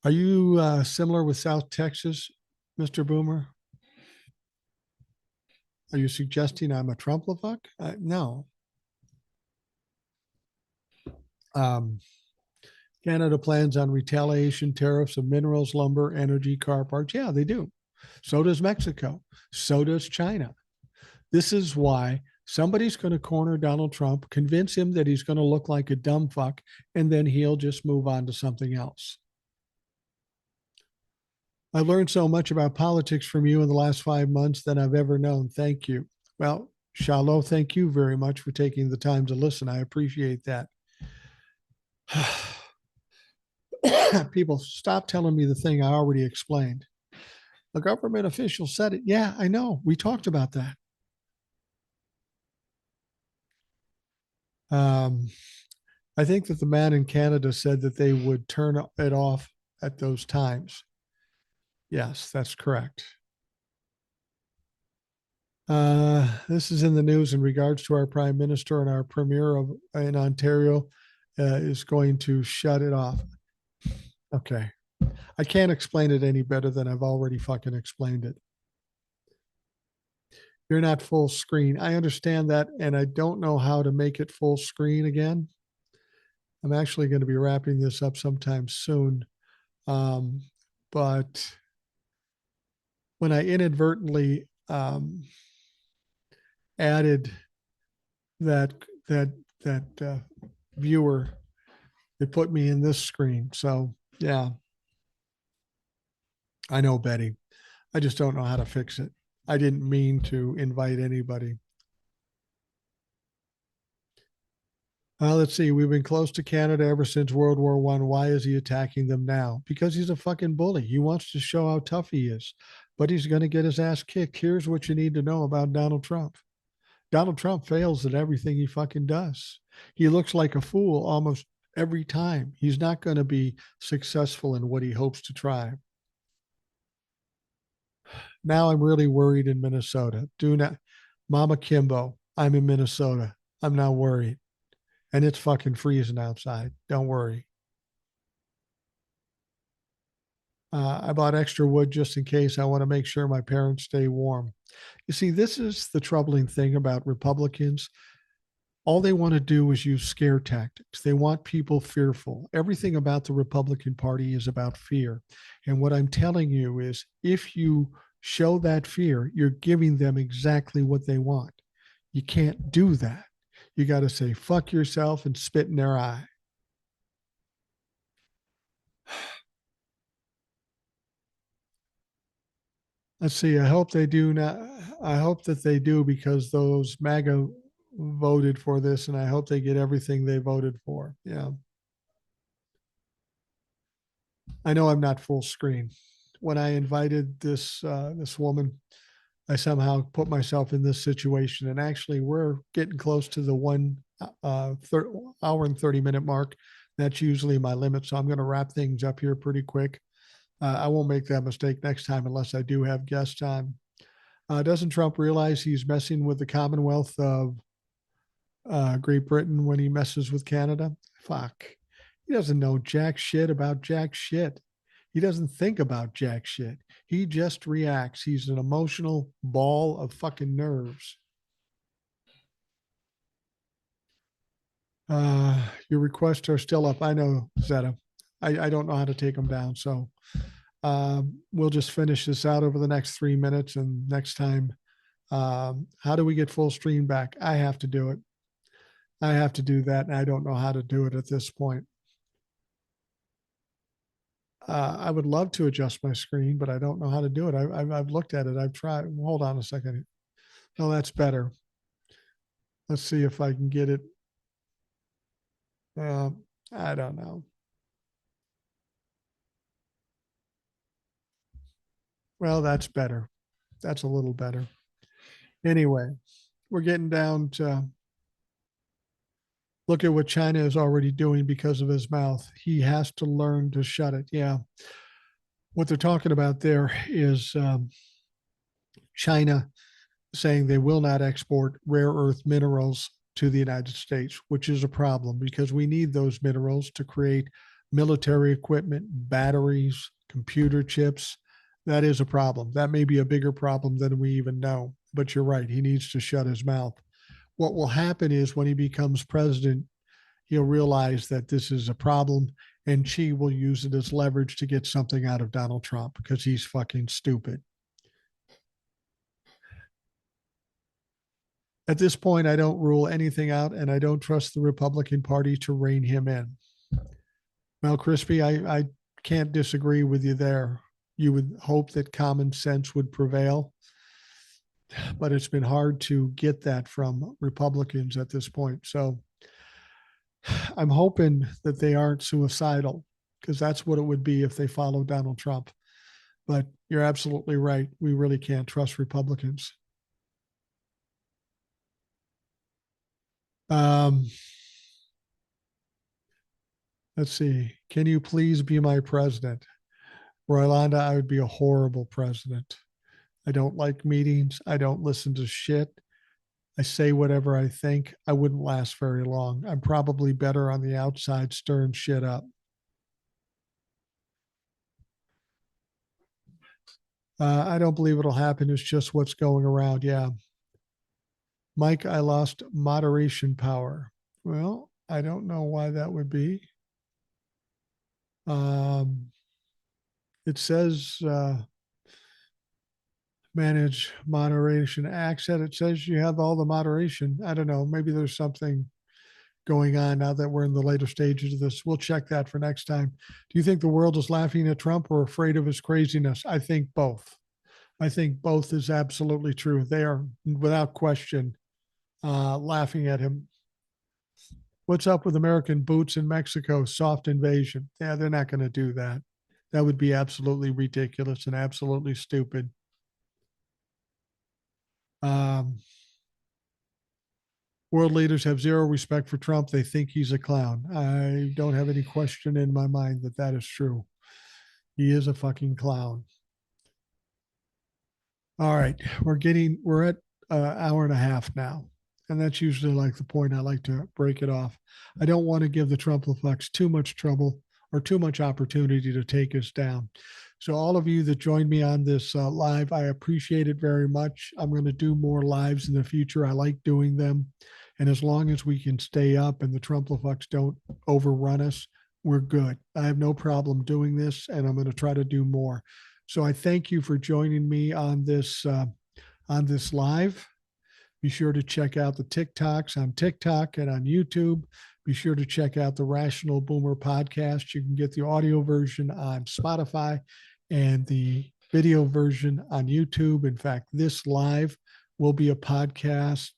Are you similar with South Texas, Mr. Boomer? Are you suggesting I'm a Trump-a-fuck? No. Canada plans on retaliation tariffs of minerals, lumber, energy, car parts. Yeah, they do. So does Mexico. So does China. This is why somebody's going to corner Donald Trump, convince him that he's going to look like a dumb fuck, and then he'll just move on to something else. I learned so much about politics from you in the last 5 months than I've ever known. Thank you. Well, Shalom, thank you very much for taking the time to listen. I appreciate that. People, stop telling me the thing I already explained. The government official said it. Yeah, I know. We talked about that. I think that the man in Canada said that they would turn it off at those times. Yes, that's correct. This is in the news in regards to our prime minister, and our premier in Ontario is going to shut it off. Okay. I can't explain it any better than I've already fucking explained it. You're not full screen. I understand that, and I don't know how to make it full screen again. I'm actually going to be wrapping this up sometime soon. But when I inadvertently added that viewer, it put me in this screen. So yeah, I know, Betty. I just don't know how to fix it. I didn't mean to invite anybody. Let's see. We've been close to Canada ever since World War One. Why is he attacking them now? Because he's a fucking bully. He wants to show how tough he is, but he's going to get his ass kicked. Here's what you need to know about Donald Trump. Donald Trump fails at everything he fucking does. He looks like a fool almost every time. He's not going to be successful in what he hopes to try. Now I'm really worried in Minnesota. Do not, Mama Kimbo, I'm in Minnesota. I'm not worried. And it's fucking freezing outside. Don't worry. I bought extra wood just in case. I want to make sure my parents stay warm. You see, this is the troubling thing about Republicans. All they want to do is use scare tactics. They want people fearful. Everything about the Republican Party is about fear. And what I'm telling you is if you show that fear, you're giving them exactly what they want. You can't do that. You got to say, fuck yourself and spit in their eye. Let's see. I hope they do not. I hope that they do because those MAGA voted for this, and I hope they get everything they voted for. Yeah. I know I'm not full screen. When I invited this woman, I somehow put myself in this situation, and actually, we're getting close to the hour and 30-minute mark. That's usually my limit, so I'm going to wrap things up here pretty quick. I won't make that mistake next time unless I do have guests on. Doesn't Trump realize he's messing with the Commonwealth of Great Britain when he messes with Canada? Fuck. He doesn't know jack shit about jack shit. He doesn't think about jack shit. He just reacts. He's an emotional ball of fucking nerves. Your requests are still up. I know, Zeta. I don't know how to take them down. So we'll just finish this out over the next 3 minutes. And next time, how do we get full stream back? I have to do it. I have to do that. And I don't know how to do it at this point. I would love to adjust my screen, but I don't know how to do it. I've looked at it. I've tried. Hold on a second. No, that's better. Let's see if I can get it. I don't know. Well, that's better. That's a little better. Anyway, we're getting down to look at what China is already doing because of his mouth. He has to learn to shut it. Yeah. What they're talking about there is China saying they will not export rare earth minerals to the United States, which is a problem because we need those minerals to create military equipment, batteries, computer chips. That is a problem. That may be a bigger problem than we even know. But you're right. He needs to shut his mouth. What will happen is when he becomes president, he'll realize that this is a problem and Xi will use it as leverage to get something out of Donald Trump because he's fucking stupid. At this point, I don't rule anything out and I don't trust the Republican Party to rein him in. Well, Crispy, I can't disagree with you there. You would hope that common sense would prevail, but it's been hard to get that from Republicans at this point. So I'm hoping that they aren't suicidal because that's what it would be if they follow Donald Trump. But you're absolutely right. We really can't trust Republicans. Let's see. Can you please be my president? Roylanda, I would be a horrible president. I don't like meetings. I don't listen to shit. I say whatever I think. I wouldn't last very long. I'm probably better on the outside stirring shit up. I don't believe it'll happen. It's just what's going around. Yeah. Mike, I lost moderation power. Well, I don't know why that would be. It says manage moderation access. It says you have all the moderation. I don't know. Maybe there's something going on now that we're in the later stages of this. We'll check that for next time. Do you think the world is laughing at Trump or afraid of his craziness? I think both. I think both is absolutely true. They are, without question, laughing at him. What's up with American boots in Mexico? Soft invasion. Yeah, they're not going to do that. That would be absolutely ridiculous and absolutely stupid. Um, World leaders have zero respect for Trump. They think he's a clown. I don't have any question in my mind that that is true. He is a fucking clown. All right, we're at an hour and a half now, and that's usually like the point I like to break it off. I don't want to give the Trumpleflex too much trouble or too much opportunity to take us down. So all of you that joined me on this live, I appreciate it very much. I'm going to do more lives in the future. I like doing them, and as long as we can stay up and the Trumpleflex don't overrun us, we're good. I have no problem doing this, and I'm going to try to do more. So I thank you for joining me on this live. Be sure to check out the TikToks on TikTok and on YouTube. Be sure to check out the Rational Boomer podcast. You can get the audio version on Spotify and the video version on YouTube. In fact, this live will be a podcast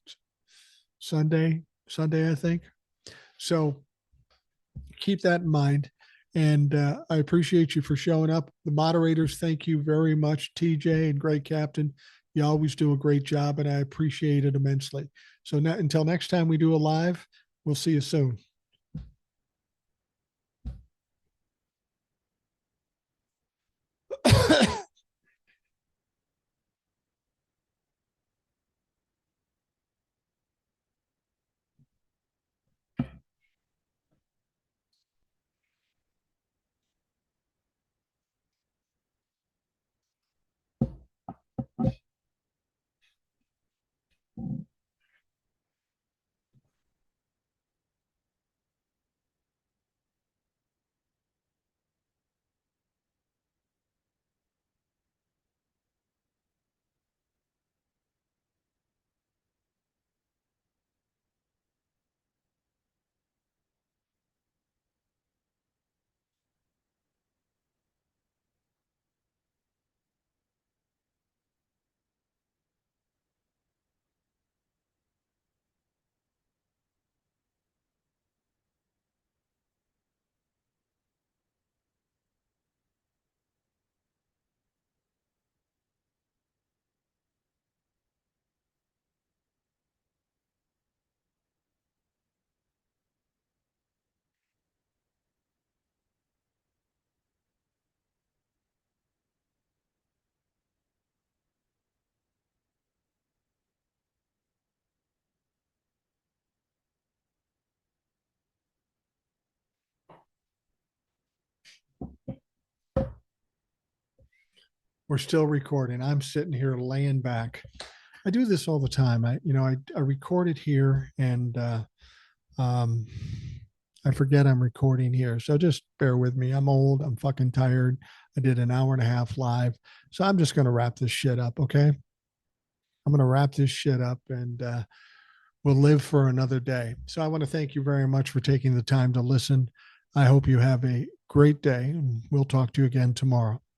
Sunday, I think. So keep that in mind. And I appreciate you for showing up. The moderators, thank you very much, TJ and Greg Captain. You always do a great job, and I appreciate it immensely. So until next time we do a live, we'll see you soon. We're still recording. I'm sitting here laying back. I do this all the time. I record it here and um, I forget I'm recording here. So just bear with me. I'm old. I'm fucking tired. I did an hour and a half live. So I'm just going to wrap this shit up. Okay. I'm going to wrap this shit up and we'll live for another day. So I want to thank you very much for taking the time to listen. I hope you have a great day and we'll talk to you again tomorrow.